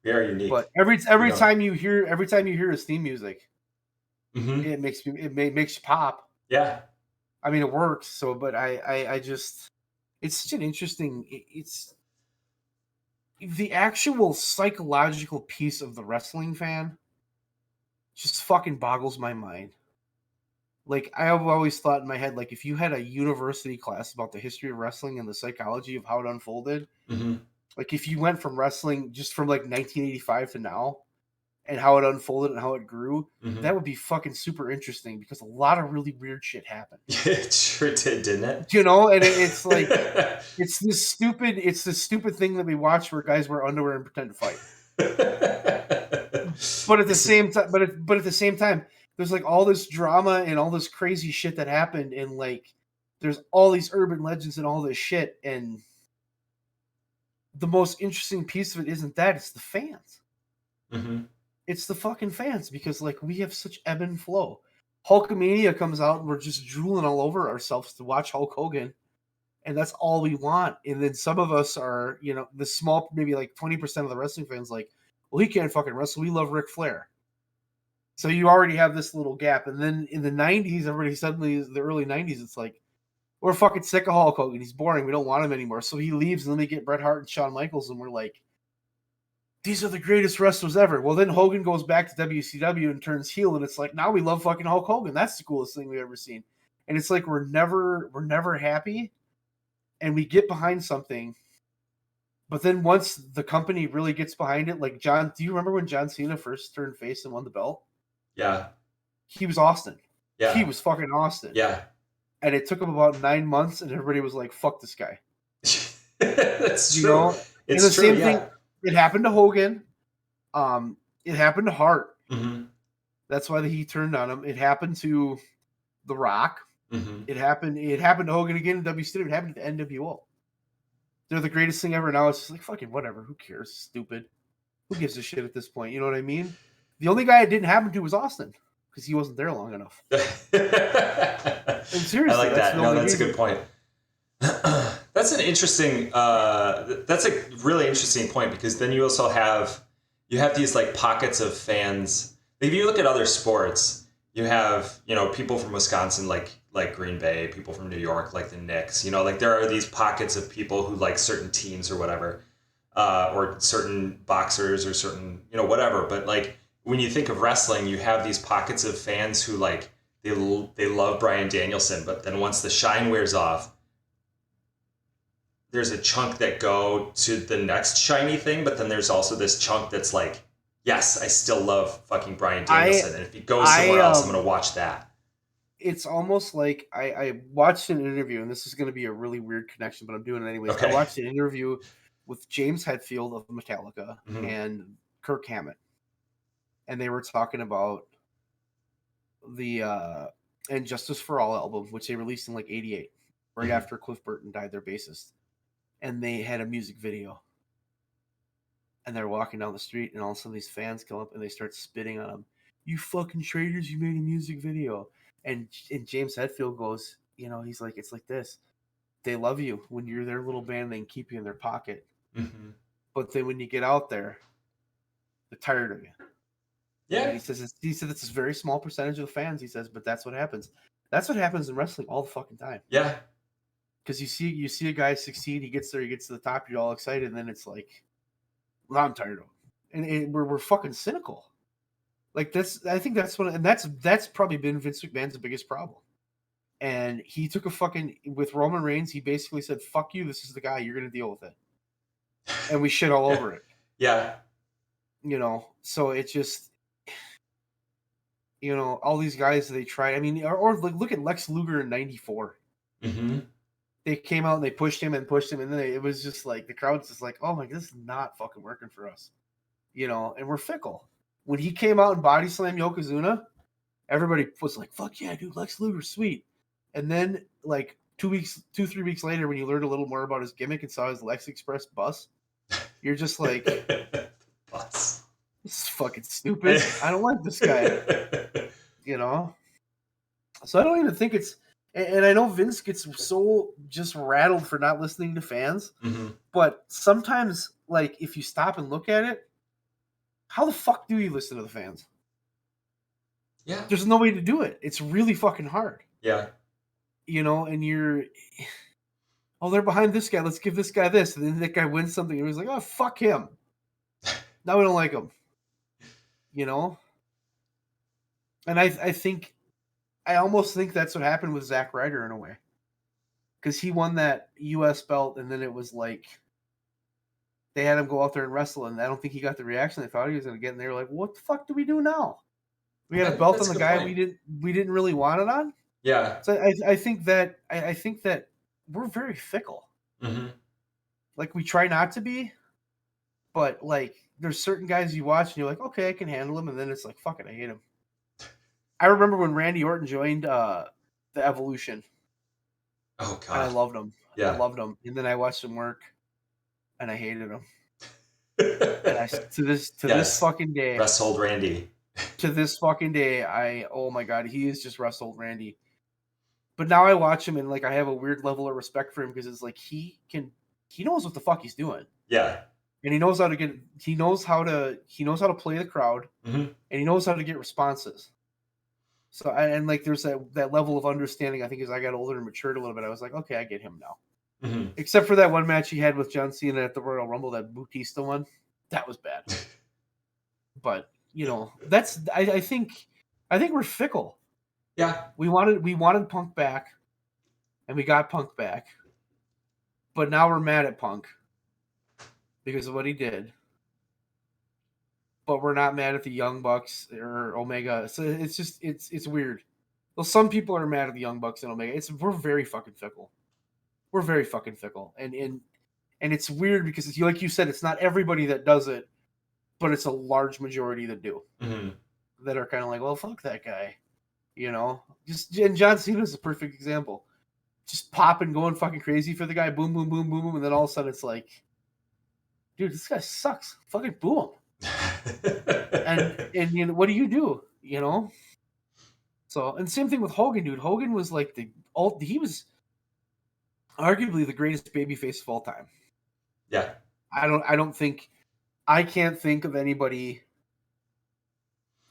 Very unique.
But every time you hear his theme music, it makes you pop.
Yeah.
I mean, it works. So, but I just, it's such an interesting. It's the actual psychological piece of the wrestling fan. Just fucking boggles my mind. Like, I have always thought in my head, like, if you had a university class about the history of wrestling and the psychology of how it unfolded, like, if you went from wrestling just from, like, 1985 to now and how it unfolded and how it grew, that would be fucking super interesting because a lot of really weird shit happened.
It sure did, didn't it?
And it's like, it's this stupid thing that we watch where guys wear underwear and pretend to fight. But at the same time, there's like all this drama and all this crazy shit that happened, and like there's all these urban legends and all this shit, and the most interesting piece of it isn't that, it's the fans. It's the fucking fans, because like we have such ebb and flow. Hulkamania comes out and we're just drooling all over ourselves to watch Hulk Hogan. And that's all we want. And then some of us are, the small, maybe like 20% of the wrestling fans like, well, he can't fucking wrestle. We love Ric Flair. So you already have this little gap. And then in the 90s, everybody suddenly, the early 90s, it's like, we're fucking sick of Hulk Hogan. He's boring. We don't want him anymore. So he leaves, and then we get Bret Hart and Shawn Michaels, and we're like, these are the greatest wrestlers ever. Well, then Hogan goes back to WCW and turns heel, and it's like, now we love fucking Hulk Hogan. That's the coolest thing we've ever seen. And it's like we're never happy, and we get behind something. But then once the company really gets behind it, like do you remember when John Cena first turned face and won the belt?
Yeah.
He was Austin.
Yeah.
He was fucking Austin.
Yeah.
And it took him about 9 months, and everybody was like, fuck this guy.
That's true. It's
and the
true,
same thing, it happened to Hogan. It happened to Hart.
Mm-hmm.
That's why he turned on him. It happened to The Rock.
Mm-hmm.
It happened to Hogan again in WCW. It happened to NWO. They're the greatest thing ever. Now it's just like, fucking whatever. Who cares? Stupid. Who gives a shit at this point? You know what I mean? The only guy it didn't happen to was Austin, because he wasn't there long enough. And seriously,
I like that. No, that's
reason.
A good point. That's an interesting. That's a really interesting point, because then you also have these like pockets of fans. If you look at other sports, you have people from Wisconsin like Green Bay, people from New York like the Knicks. Like there are these pockets of people who like certain teams or whatever, or certain boxers or certain whatever. But like when you think of wrestling, you have these pockets of fans who like they love Bryan Danielson, but then once the shine wears off, there's a chunk that go to the next shiny thing, but then there's also this chunk that's like, yes, I still love fucking Bryan Danielson, and if he goes somewhere else, I'm going to watch that.
It's almost like I watched an interview, and this is going to be a really weird connection, but I'm doing it anyways. Okay. I watched an interview with James Hetfield of Metallica and Kirk Hammett, and they were talking about the And Justice for All album, which they released in like 88, right after Cliff Burton died, their bassist. And they had a music video. And they're walking down the street, and all of a sudden these fans come up and they start spitting on them. You fucking traitors, you made a music video. And James Hetfield goes, he's like, it's like this. They love you when you're their little band, they can keep you in their pocket. Mm-hmm. But then when you get out there, they're tired of you. Yeah. And he said it's a very small percentage of the fans, he says, but that's what happens. That's what happens in wrestling all the fucking time.
Yeah.
Because you see a guy succeed, he gets there, he gets to the top, you're all excited, and then it's like, well, I'm tired of him. And we're fucking cynical. Like I think that's that's probably been Vince McMahon's biggest problem. And he took with Roman Reigns, he basically said, fuck you, this is the guy, you're gonna deal with it. And we shit all over it.
Yeah.
So it's just all these guys, they tried. I mean, or look at Lex Luger in '94. Mm-hmm. They came out and they pushed him, and then it was just like the crowd's just like, oh my, this is not fucking working for us, and we're fickle. When he came out and body slammed Yokozuna, everybody was like, fuck yeah, dude, Lex Luger's sweet. And then like 2-3 weeks later, when you learned a little more about his gimmick and saw his Lex Express bus, you're just like,
bus.
This is fucking stupid. I don't like this guy. So I don't even think it's. And I know Vince gets so just rattled for not listening to fans, but sometimes, like, if you stop and look at it, how the fuck do you listen to the fans?
Yeah.
There's no way to do it. It's really fucking hard.
Yeah.
And you're, they're behind this guy. Let's give this guy this. And then that guy wins something. And he's like, oh, fuck him. Now we don't like him. And I almost think that's what happened with Zack Ryder in a way. Because he won that U.S. belt, and then it was like they had him go out there and wrestle, and I don't think he got the reaction they thought he was going to get. And they were like, "What the fuck do we do now? We had a belt on the guy we didn't really want it on."
Yeah.
So I think that we're very fickle. Mm-hmm. Like we try not to be, but like there's certain guys you watch and you're like, okay, I can handle him, and then it's like, fuck it, I hate him. I remember when Randy Orton joined the Evolution.
Oh God,
and I loved him.
Yeah,
I loved him, and then I watched him work, and I hated him. And to this fucking day,
wrestled Randy.
to this fucking day, oh my God, he has just wrestled Randy. But now I watch him and like I have a weird level of respect for him because it's like he knows what the fuck he's doing.
Yeah.
And he knows how to play the crowd,
Mm-hmm.
and he knows how to get responses. So and like there's that level of understanding. I think as I got older and matured a little bit, I was like, okay, I get him now.
Mm-hmm.
Except for that one match he had with John Cena at the Royal Rumble, that Bautista one, that was bad. But you know, that's I think we're fickle.
Yeah.
We wanted Punk back, and we got Punk back. But now we're mad at Punk because of what he did. But we're not mad at the Young Bucks or Omega. So it's just it's weird. Well, some people are mad at the Young Bucks and Omega. We're very fucking fickle. We're very fucking fickle. And it's weird because it's, like you said, it's not everybody that does it, but it's a large majority that do.
Mm-hmm.
That are kind of like, well, fuck that guy. You know? And John Cena's a perfect example. Just popping, going fucking crazy for the guy, boom, boom, boom, boom, boom, and then all of a sudden it's like, dude, this guy sucks. Fucking boo him. and you know, what do? You know? So, and same thing with Hogan, dude. Hogan was like he was arguably the greatest babyface of all time.
Yeah.
I can't think of anybody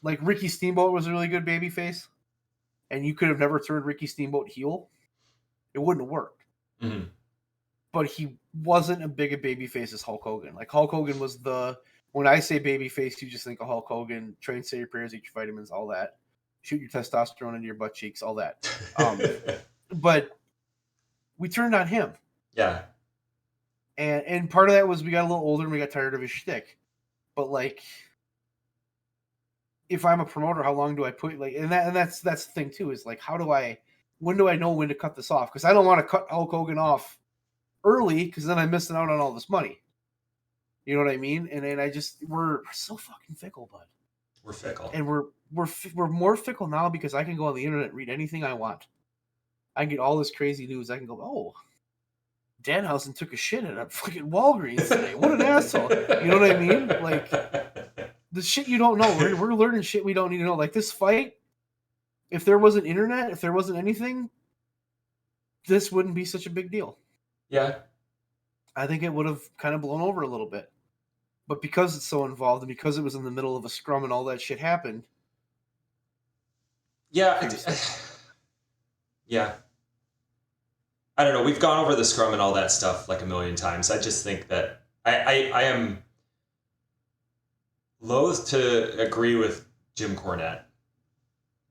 like Ricky Steamboat was a really good babyface, and you could have never turned Ricky Steamboat heel. It wouldn't have worked.
Mm-hmm. But
he wasn't as big a babyface as Hulk Hogan. Like Hulk Hogan was when I say babyface, you just think of Hulk Hogan, train, say your prayers, eat your vitamins, all that. Shoot your testosterone into your butt cheeks, all that. But we turned on him.
Yeah.
And part of that was we got a little older and we got tired of his shtick. But like, if I'm a promoter, how long do I put like? And that's the thing too. Is like, when do I know when to cut this off? Because I don't want to cut Hulk Hogan off early because then I'm missing out on all this money. You know what I mean? And we're so fucking fickle, bud.
We're fickle.
And we're more fickle now because I can go on the internet and read anything I want. I can get all this crazy news. I can go, oh, Danhausen took a shit at a fucking Walgreens today. What an asshole. You know what I mean? Like, the shit you don't know. We're learning shit we don't need to know. Like, this fight, if there wasn't internet, if there wasn't anything, this wouldn't be such a big deal.
Yeah.
I think it would have kind of blown over a little bit. But because it's so involved and because it was in the middle of a scrum and all that shit happened.
Yeah. Yeah. I don't know. We've gone over the scrum and all that stuff like a million times. I just think that I am loath to agree with Jim Cornette.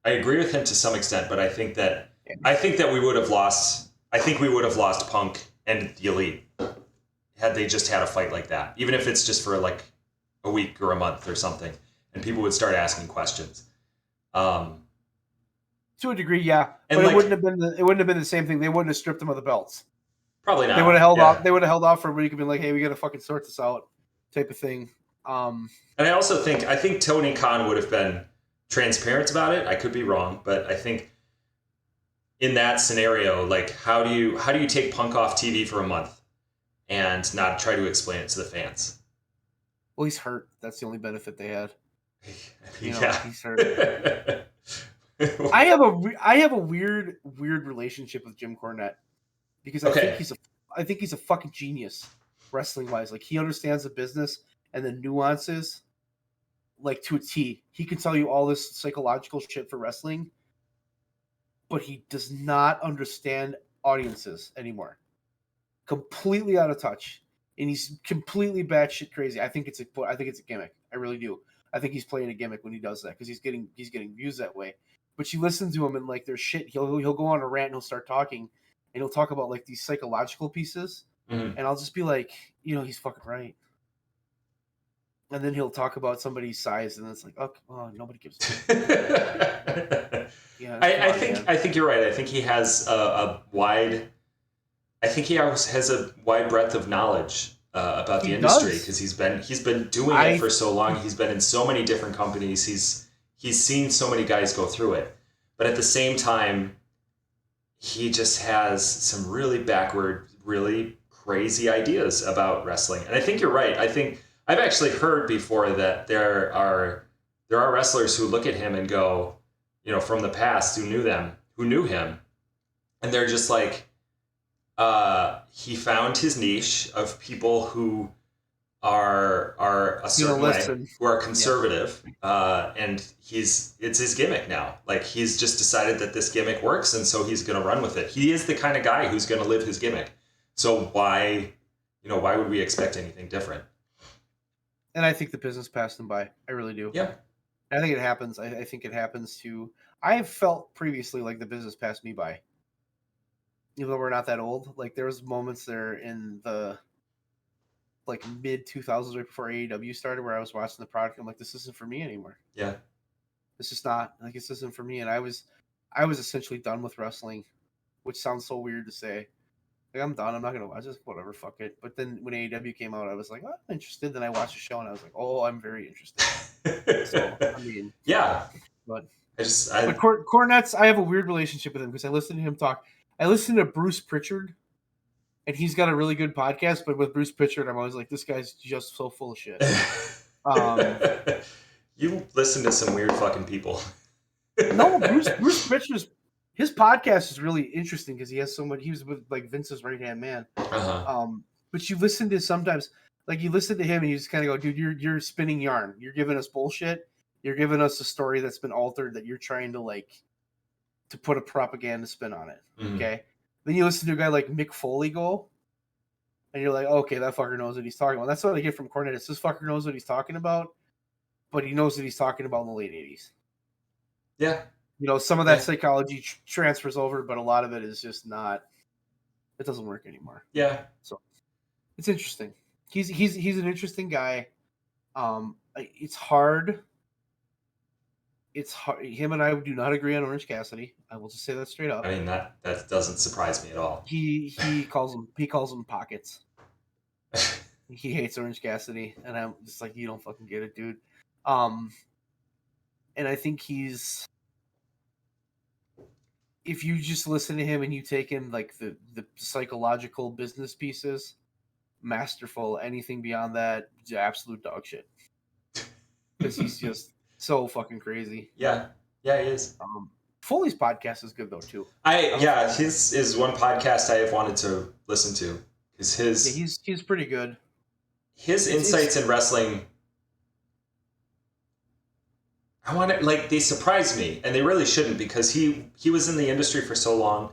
I agree with him to some extent, but I think that we would have lost. I think we would have lost Punk and the Elite had they just had a fight like that, even if it's just for like a week or a month or something, and people would start asking questions.
To a degree, yeah, but it wouldn't have been the same thing. They wouldn't have stripped them of the belts.
Probably not.
They would have held off. They would have held off for a week and been like, "Hey, we got to fucking sort this out," type of thing.
And I also think Tony Khan would have been transparent about it. I could be wrong, but I think in that scenario, like how do you take Punk off TV for a month and not try to explain it to the fans?
Well, he's hurt. That's the only benefit they had.
Yeah,
he's hurt. I have a weird relationship with Jim Cornette because I think he's a fucking genius wrestling wise. Like, he understands the business and the nuances like to a T. He can tell you all this psychological shit for wrestling, but he does not understand audiences anymore. Completely out of touch, and he's completely batshit crazy. I think it's a gimmick. I really do. I think he's playing a gimmick when he does that because he's getting views that way. But you listen to him and like there's shit. He'll go on a rant and he'll start talking, and he'll talk about like these psychological pieces, and I'll just be like, he's fucking right. And then he'll talk about somebody's size, and it's like, okay, well, nobody gives a shit. Yeah,
I think you're right. I think he has a wide breadth of knowledge about the industry because he's been doing it for so long. He's been in so many different companies. He's seen so many guys go through it, but at the same time, he just has some really backward, really crazy ideas about wrestling. And I think you're right. I think I've actually heard before that there are wrestlers who look at him and go, you know, from the past who knew him, and they're just like, he found his niche of people who are a certain way, who are conservative, and it's his gimmick now. Like, he's just decided that this gimmick works, and so he's going to run with it. He is the kind of guy who's going to live his gimmick. So why would we expect anything different?
And I think the business passed him by. I really do.
Yeah.
I think it happens. I think it happens to. I have felt previously like the business passed me by. Even though we're not that old, like there was moments there in the like mid 2000s, right before AEW started, where I was watching the product. I'm like, this isn't for me anymore.
Yeah.
This is not like this isn't for me. And I was essentially done with wrestling, which sounds so weird to say. Like, I'm done. I'm not gonna watch this. Whatever, fuck it. But then when AEW came out, I was like, oh, I'm interested. Then I watched the show and I was like, oh, I'm very interested. So I mean,
yeah.
But
Cornette's,
I have a weird relationship with him because I listen to him talk. I listen to Bruce Pritchard, and he's got a really good podcast. But with Bruce Pritchard, I'm always like, this guy's just so full of shit.
You listen to some weird fucking people.
No, Bruce Pritchard's his podcast is really interesting because he has so much. He was with like Vince's right hand man. But you listen to sometimes, like you listen to him, and you just kind of go, dude, you're spinning yarn. You're giving us bullshit. You're giving us a story that's been altered that you're trying to put a propaganda spin on it. Mm-hmm. Okay. Then you listen to a guy like Mick Foley go, and you're like, okay, that fucker knows what he's talking about. That's what I get from Cornette. It's this fucker knows what he's talking about, but he knows what he's talking about in the late 80s.
Yeah.
You know, some of that psychology transfers over, but a lot of it is just not. It doesn't work anymore.
Yeah.
So it's interesting. He's an interesting guy. It's hard. It's hard. Him and I do not agree on Orange Cassidy. I will just say that straight up.
I mean, that doesn't surprise me at all.
He calls them pockets. He hates Orange Cassidy, and I'm just like, you don't fucking get it, dude. And I think if you just listen to him and you take in like the psychological business pieces, masterful. Anything beyond that, absolute dog shit. Because he's just so fucking crazy.
Yeah, he is.
Foley's podcast is good though too.
His is one podcast I have wanted to listen to. Is his?
Yeah, he's pretty good.
His insights in wrestling. They surprise me, and they really shouldn't, because he was in the industry for so long,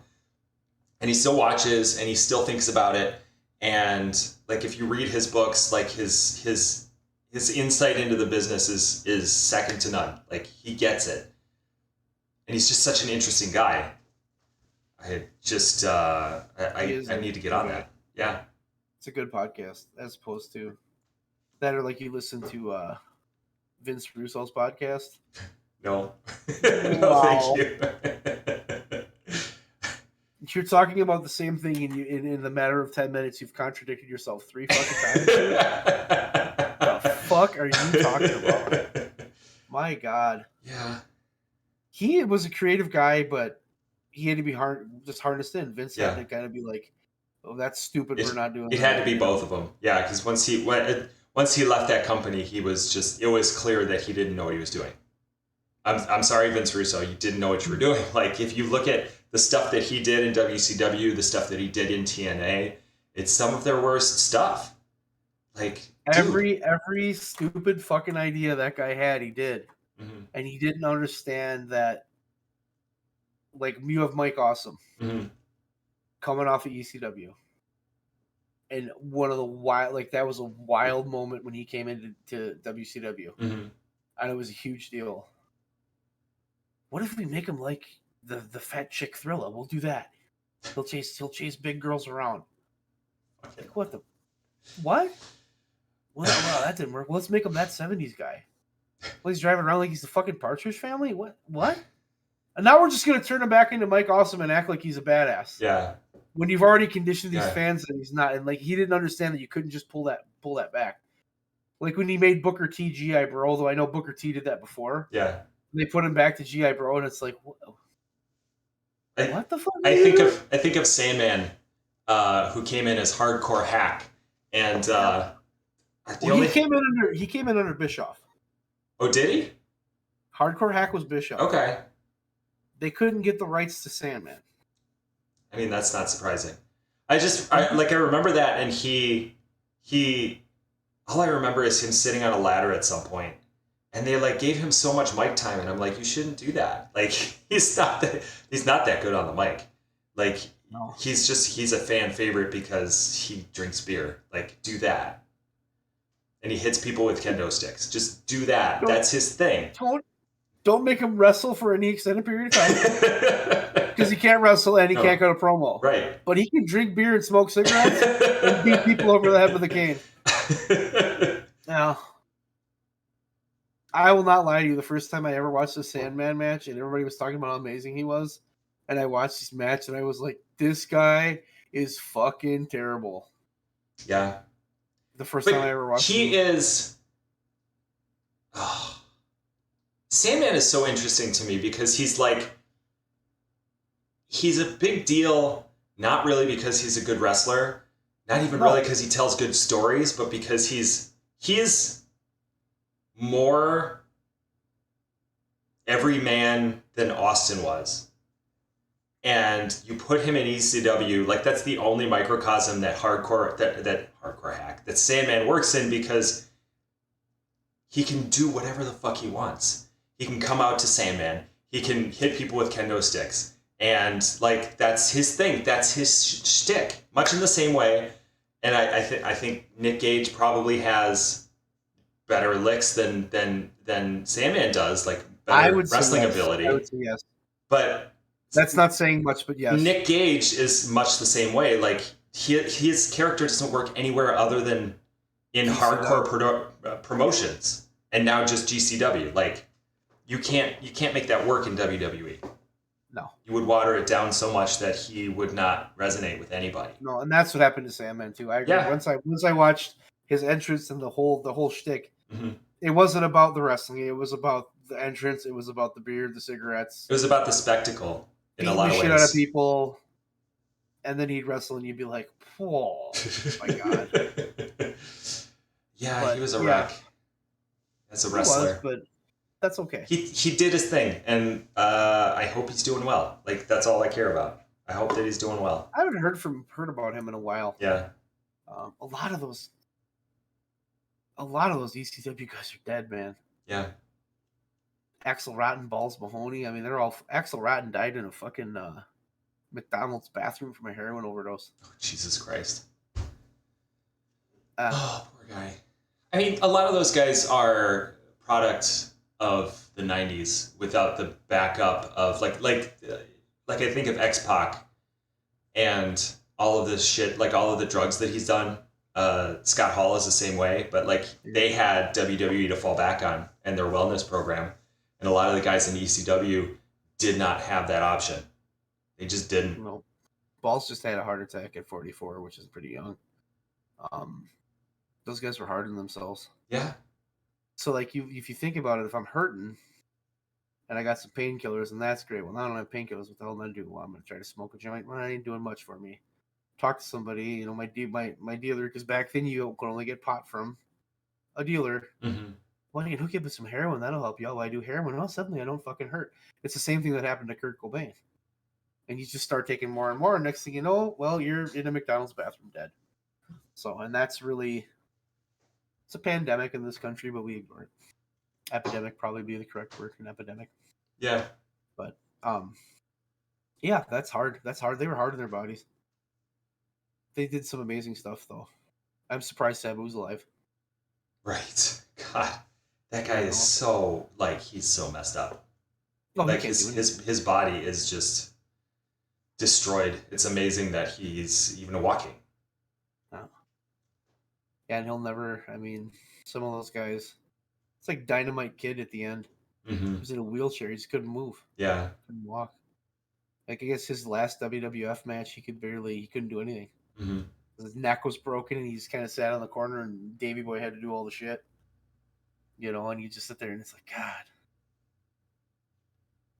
and he still watches and he still thinks about it. And like, if you read his books, like his insight into the business is second to none. Like, he gets it, and he's just such an interesting guy. I need to get on that. Yeah,
it's a good podcast as opposed to that, or like you listen to Vince Russo's podcast.
No, no, thank you.
You're talking about the same thing, and in the matter of 10 minutes, you've contradicted yourself 3 fucking times. The fuck are you talking about? My God.
Yeah.
He was a creative guy, but he had to be just harnessed in. Vince had to kind of be like, "Oh, that's stupid. We're not doing."
It had to be both of them. Yeah, because once he left that company, it was clear that he didn't know what he was doing. I'm sorry, Vince Russo, you didn't know what you were doing. Like, if you look at the stuff that he did in WCW, the stuff that he did in TNA, it's some of their worst stuff. Like,
every stupid fucking idea that guy had, he did.
Mm-hmm.
And he didn't understand that, like, you have Mike Awesome coming off of ECW. And one of the that was a wild moment when he came into WCW.
Mm-hmm.
And it was a huge deal. What if we make him like the fat chick Thriller? We'll do that. He'll chase big girls around. Like, what? Well, that didn't work. Well, let's make him that 70s guy. Well, he's driving around like he's the fucking Partridge Family? What? And now we're just going to turn him back into Mike Awesome and act like he's a badass.
Yeah.
When you've already conditioned these fans that he's not. And like, he didn't understand that you couldn't just pull that back. Like when he made Booker T G.I. Bro, although I know Booker T did that before.
Yeah.
They put him back to G.I. Bro, and it's like, what the fuck?
I think of Sandman, who came in as hardcore hack, and
he came in under Bischoff.
Oh, did he?
Hardcore Hack was Bischoff.
Okay.
They couldn't get the rights to Sandman.
I mean, that's not surprising. I remember that, and he, all I remember is him sitting on a ladder at some point, and they like gave him so much mic time, and I'm like, you shouldn't do that. Like, he's not that good on the mic. Like,
No.
he's a fan favorite because he drinks beer. Like, do that. And he hits people with kendo sticks. Just do that. That's his thing.
Don't make him wrestle for any extended period of time. Because he can't wrestle and he can't cut a promo.
Right.
But he can drink beer and smoke cigarettes and beat people over the head with a cane. Now, I will not lie to you. The first time I ever watched the Sandman match and everybody was talking about how amazing he was, and I watched this match and I was like, this guy is fucking terrible.
Yeah.
The first time I ever watched him.
Sandman is so interesting to me because he's a big deal, not really because he's a good wrestler, not even really because he tells good stories, but because he is more every man than Austin was. And you put him in ECW, like that's the only microcosm that that Sandman works in, because he can do whatever the fuck he wants. He can come out to Sandman. He can hit people with kendo sticks. And like, that's his thing. That's his shtick. Much in the same way. And I think Nick Gage probably has better licks than Sandman does, like better wrestling ability.
I would say yes.
But
that's not saying much, but yes.
Nick Gage is much the same way. Like his character doesn't work anywhere other than in hardcore promotions, and now just GCW. Like you can't make that work in WWE.
No,
you would water it down so much that he would not resonate with anybody.
No, and that's what happened to Sandman too. I agree.
Yeah.
Once I watched his entrance and the whole shtick, it wasn't about the wrestling. It was about the entrance. It was about the beer, the cigarettes.
It was about the spectacle in a lot of ways.
Beating the shit out of people, and then he'd wrestle, and you'd be like, "Oh my god!"
Yeah, he was a wreck as a wrestler,
but that's okay.
He did his thing, and I hope he's doing well. Like that's all I care about. I hope that he's doing well.
I haven't heard about him in a while.
Yeah,
a lot of those ECW guys are dead, man.
Yeah.
Axel Rotten, Balls Mahoney. I mean, they're all. Axel Rotten died in a fucking McDonald's bathroom from a heroin overdose.
Oh, Jesus Christ. Poor guy. I mean, a lot of those guys are products of the 90s without the backup of like I think of X-Pac and all of this shit, like all of the drugs that he's done. Scott Hall is the same way, but like they had WWE to fall back on and their wellness program. And a lot of the guys in ECW did not have that option. They just didn't.
No. Balls just had a heart attack at 44, which is pretty young. Those guys were hard on themselves.
Yeah.
So like if you think about it, if I'm hurting and I got some painkillers, and that's great. Well, now I don't have painkillers. What the hell am I going to do? Well, I'm going to try to smoke a joint. Well, that ain't doing much for me. Talk to somebody. You know, my dealer, because back then you could only get pot from a dealer.
Mm-hmm.
Well, you can hook you up with some heroin. That'll help you out. Well, I do heroin. Well, suddenly I don't fucking hurt. It's the same thing that happened to Kurt Cobain. And you just start taking more and more. And next thing you know, well, you're in a McDonald's bathroom dead. So, and that's really, it's a pandemic in this country, but we ignore it. Epidemic probably be the correct word, an epidemic.
Yeah.
But, yeah, that's hard. That's hard. They were hard on their bodies. They did some amazing stuff, though. I'm surprised Sabu's alive.
Right. God, that guy is so, like, he's so messed up.
Oh,
like, his body is just destroyed. It's amazing that he's even walking.
Oh. Yeah, and he'll never, I mean, some of those guys, it's like Dynamite Kid at the end.
Mm-hmm.
He was in a wheelchair. He just couldn't move.
Yeah.
Couldn't walk. Like, I guess his last WWF match, he couldn't do anything.
Mm-hmm.
His neck was broken, and he just kind of sat on the corner, and Davey Boy had to do all the shit. You know, and you just sit there, and it's like, God.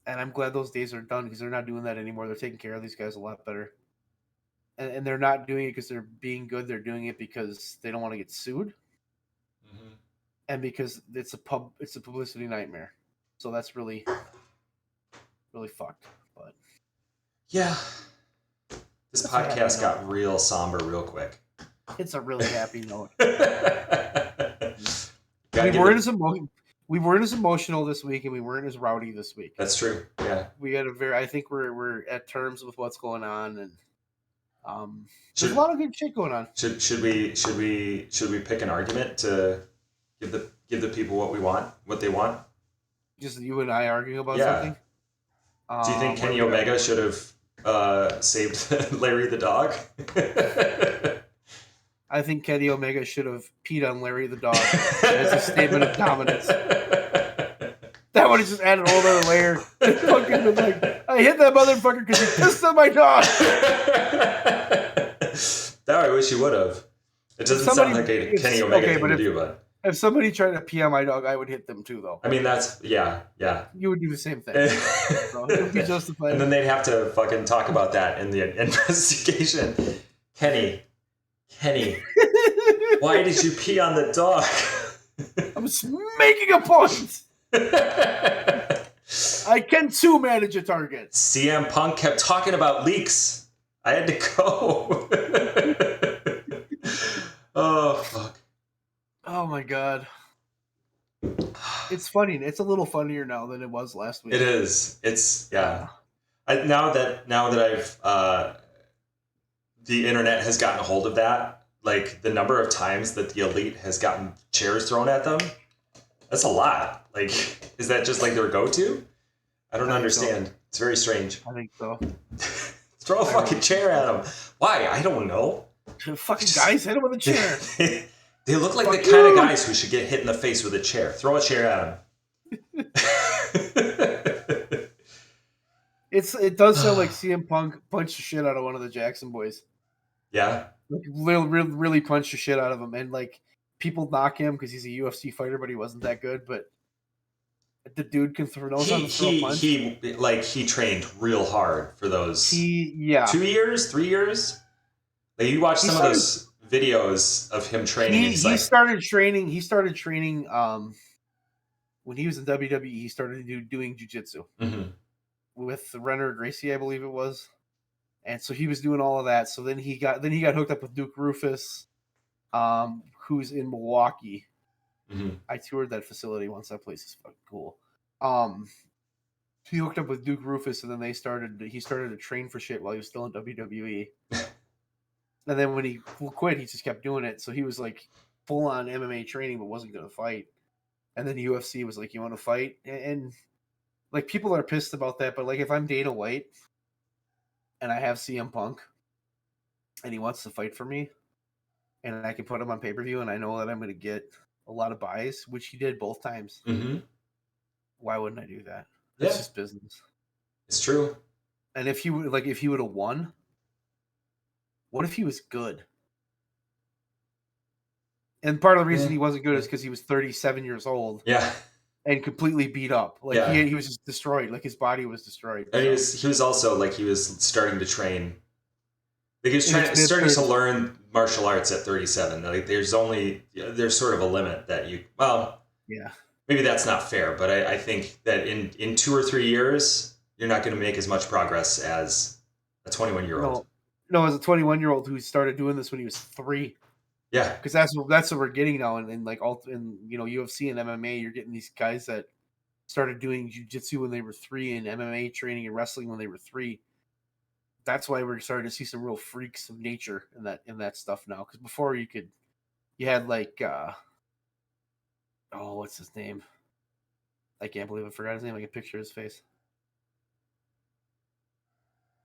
And I'm glad those days are done, because they're not doing that anymore. They're taking care of these guys a lot better. And they're not doing it because they're being good. They're doing it because they don't want to get sued. Mm-hmm. And because it's a publicity nightmare. So that's really, really fucked. But
yeah, this
That's a happy
podcast
note.
got real somber real quick.
It's a really happy note.
Gotta
We
give
weren't
it-
as emotional this week, and we weren't as rowdy this week.
That's true. Yeah.
We had I think we're at terms with what's going on, and there's
Should-
a lot of good shit going on.
Should we pick an argument to give the people what they want?
Just you and I arguing about
Yeah.
something.
Do you think
what
Kenny
do we got?
Omega should have saved Larry the dog?
I think Kenny Omega should have peed on Larry the dog as a statement of dominance. That would have just added a whole other layer. Fucking been like, I hit that motherfucker because he pissed on my dog.
That I wish you would have. It doesn't sound like a Kenny Omega thing to do, but
if somebody tried to pee on my dog, I would hit them too, though.
I mean that's yeah.
You would do the same thing. So it would be justified.
And then they'd have to fucking talk about that in the investigation. Kenny, why did you pee on the dog?
I'm just making a point. I can too manage a target.
CM Punk kept talking about leaks. I had to go. Oh, fuck.
Oh, my God. It's funny. It's a little funnier now than it was last week.
It is. It's, yeah. Now that I've, the internet has gotten a hold of that, like the number of times that the Elite has gotten chairs thrown at them, that's a lot. Like, is that just like their go-to? I don't understand. So. It's very strange.
I think so.
Throw a fucking chair at them. Why? I don't know.
Fucking guys, hit him with a chair.
They look like the kind of guys who should get hit in the face with a chair. Throw a chair at them.
It does sound like CM Punk punched the shit out of one of the Jackson boys.
Yeah.
Like really punched the shit out of him, and like people knock him because he's a UFC fighter, but he wasn't that good. But the dude can throw a punch.
He trained real hard for those. 2
years,
3 years. Like you watch some of those videos of him training.
He started training. He started training when he was in WWE. He started doing jiu-jitsu with Renner Gracie, I believe it was. And so he was doing all of that. So then he got hooked up with Duke Rufus, who's in Milwaukee.
Mm-hmm.
I toured that facility once. That place is fucking cool. He hooked up with Duke Rufus, and then he started to train for shit while he was still in WWE. And then when he quit, he just kept doing it. So he was like full on MMA training, but wasn't going to fight. And then the UFC was like, "You want to fight?" And like people are pissed about that, but like if I'm Dana White and I have CM Punk and he wants to fight for me, and I can put him on pay-per-view, and I know that I'm going to get a lot of buys, which he did both times.
Mm-hmm.
Why wouldn't I do that?
Yeah.
It's just business.
It's true.
And if he would have won, what if he was good? And part of the reason he wasn't good is because he was 37 years old.
Yeah.
And completely beat up. Like he was just destroyed. Like his body was destroyed.
And he was also like he was starting to train. Like he was starting to learn martial arts at 37. Like there's sort of a limit that maybe that's not fair, but I think that in 2 or 3 years you're not going to make as much progress as a 21-year-old.
No, as a 21-year-old who started doing this when he was 3. Yeah, because that's what we're getting now, and like all in UFC and MMA, you're getting these guys that started doing jiu-jitsu when they were 3 and MMA training and wrestling when they were 3. That's why we're starting to see some real freaks of nature in that stuff now. Because before you had like what's his name? I can't believe I forgot his name. I can picture his face.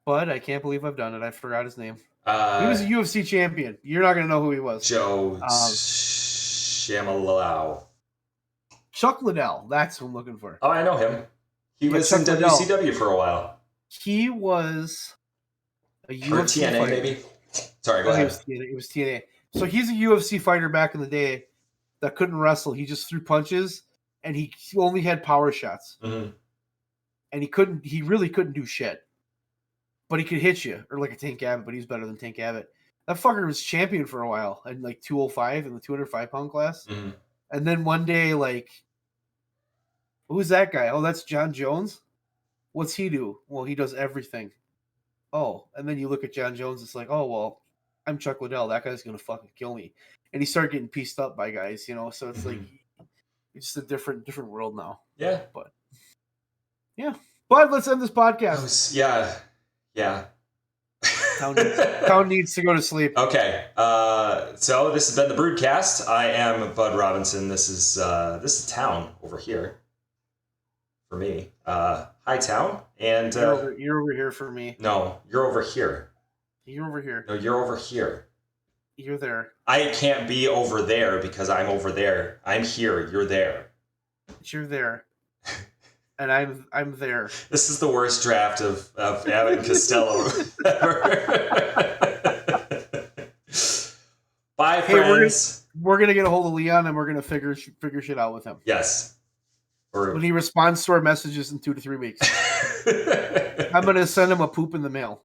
But I can't believe I've done it. I forgot his name. He was a UFC champion. You're not going to know who he was.
Joe Shamalau.
Chuck Liddell. That's who I'm looking for.
Oh, I know him. He was in WCW for a while.
He was a UFC
or TNA, fighter. Maybe? Sorry, go ahead.
It was TNA. So he's a UFC fighter back in the day that couldn't wrestle. He just threw punches, and he only had power shots.
Mm-hmm.
And he really couldn't do shit. But he could hit you, or like a Tank Abbott, but he's better than Tank Abbott. That fucker was champion for a while in like 205 in the 205-pound class.
Mm-hmm.
And then one day, like, Who's that guy? Oh, that's John Jones. What's he do? Well, he does everything. Oh, and then you look at John Jones. It's like, oh well, I'm Chuck Liddell. That guy's gonna fucking kill me. And he started getting pieced up by guys, you know. So it's like it's just a different world now.
Yeah.
But let's end this podcast.
Yeah.
Town needs to go to sleep.
Okay. So this has been the BREWDCAST. I am Bud Robinson. This is Town over here for me. Hi, Town. And
You're over here for me.
No, you're over here.
You're over here.
No, you're over here.
You're there.
I can't be over there because I'm over there. I'm here. You're there.
You're there. And I'm there.
This is the worst draft of Abbott Costello ever. Bye, friends.
We're gonna get a hold of Leon and we're gonna figure shit out with him.
Yes.
When he responds to our messages in 2 to 3 weeks. I'm gonna send him a poop in the mail.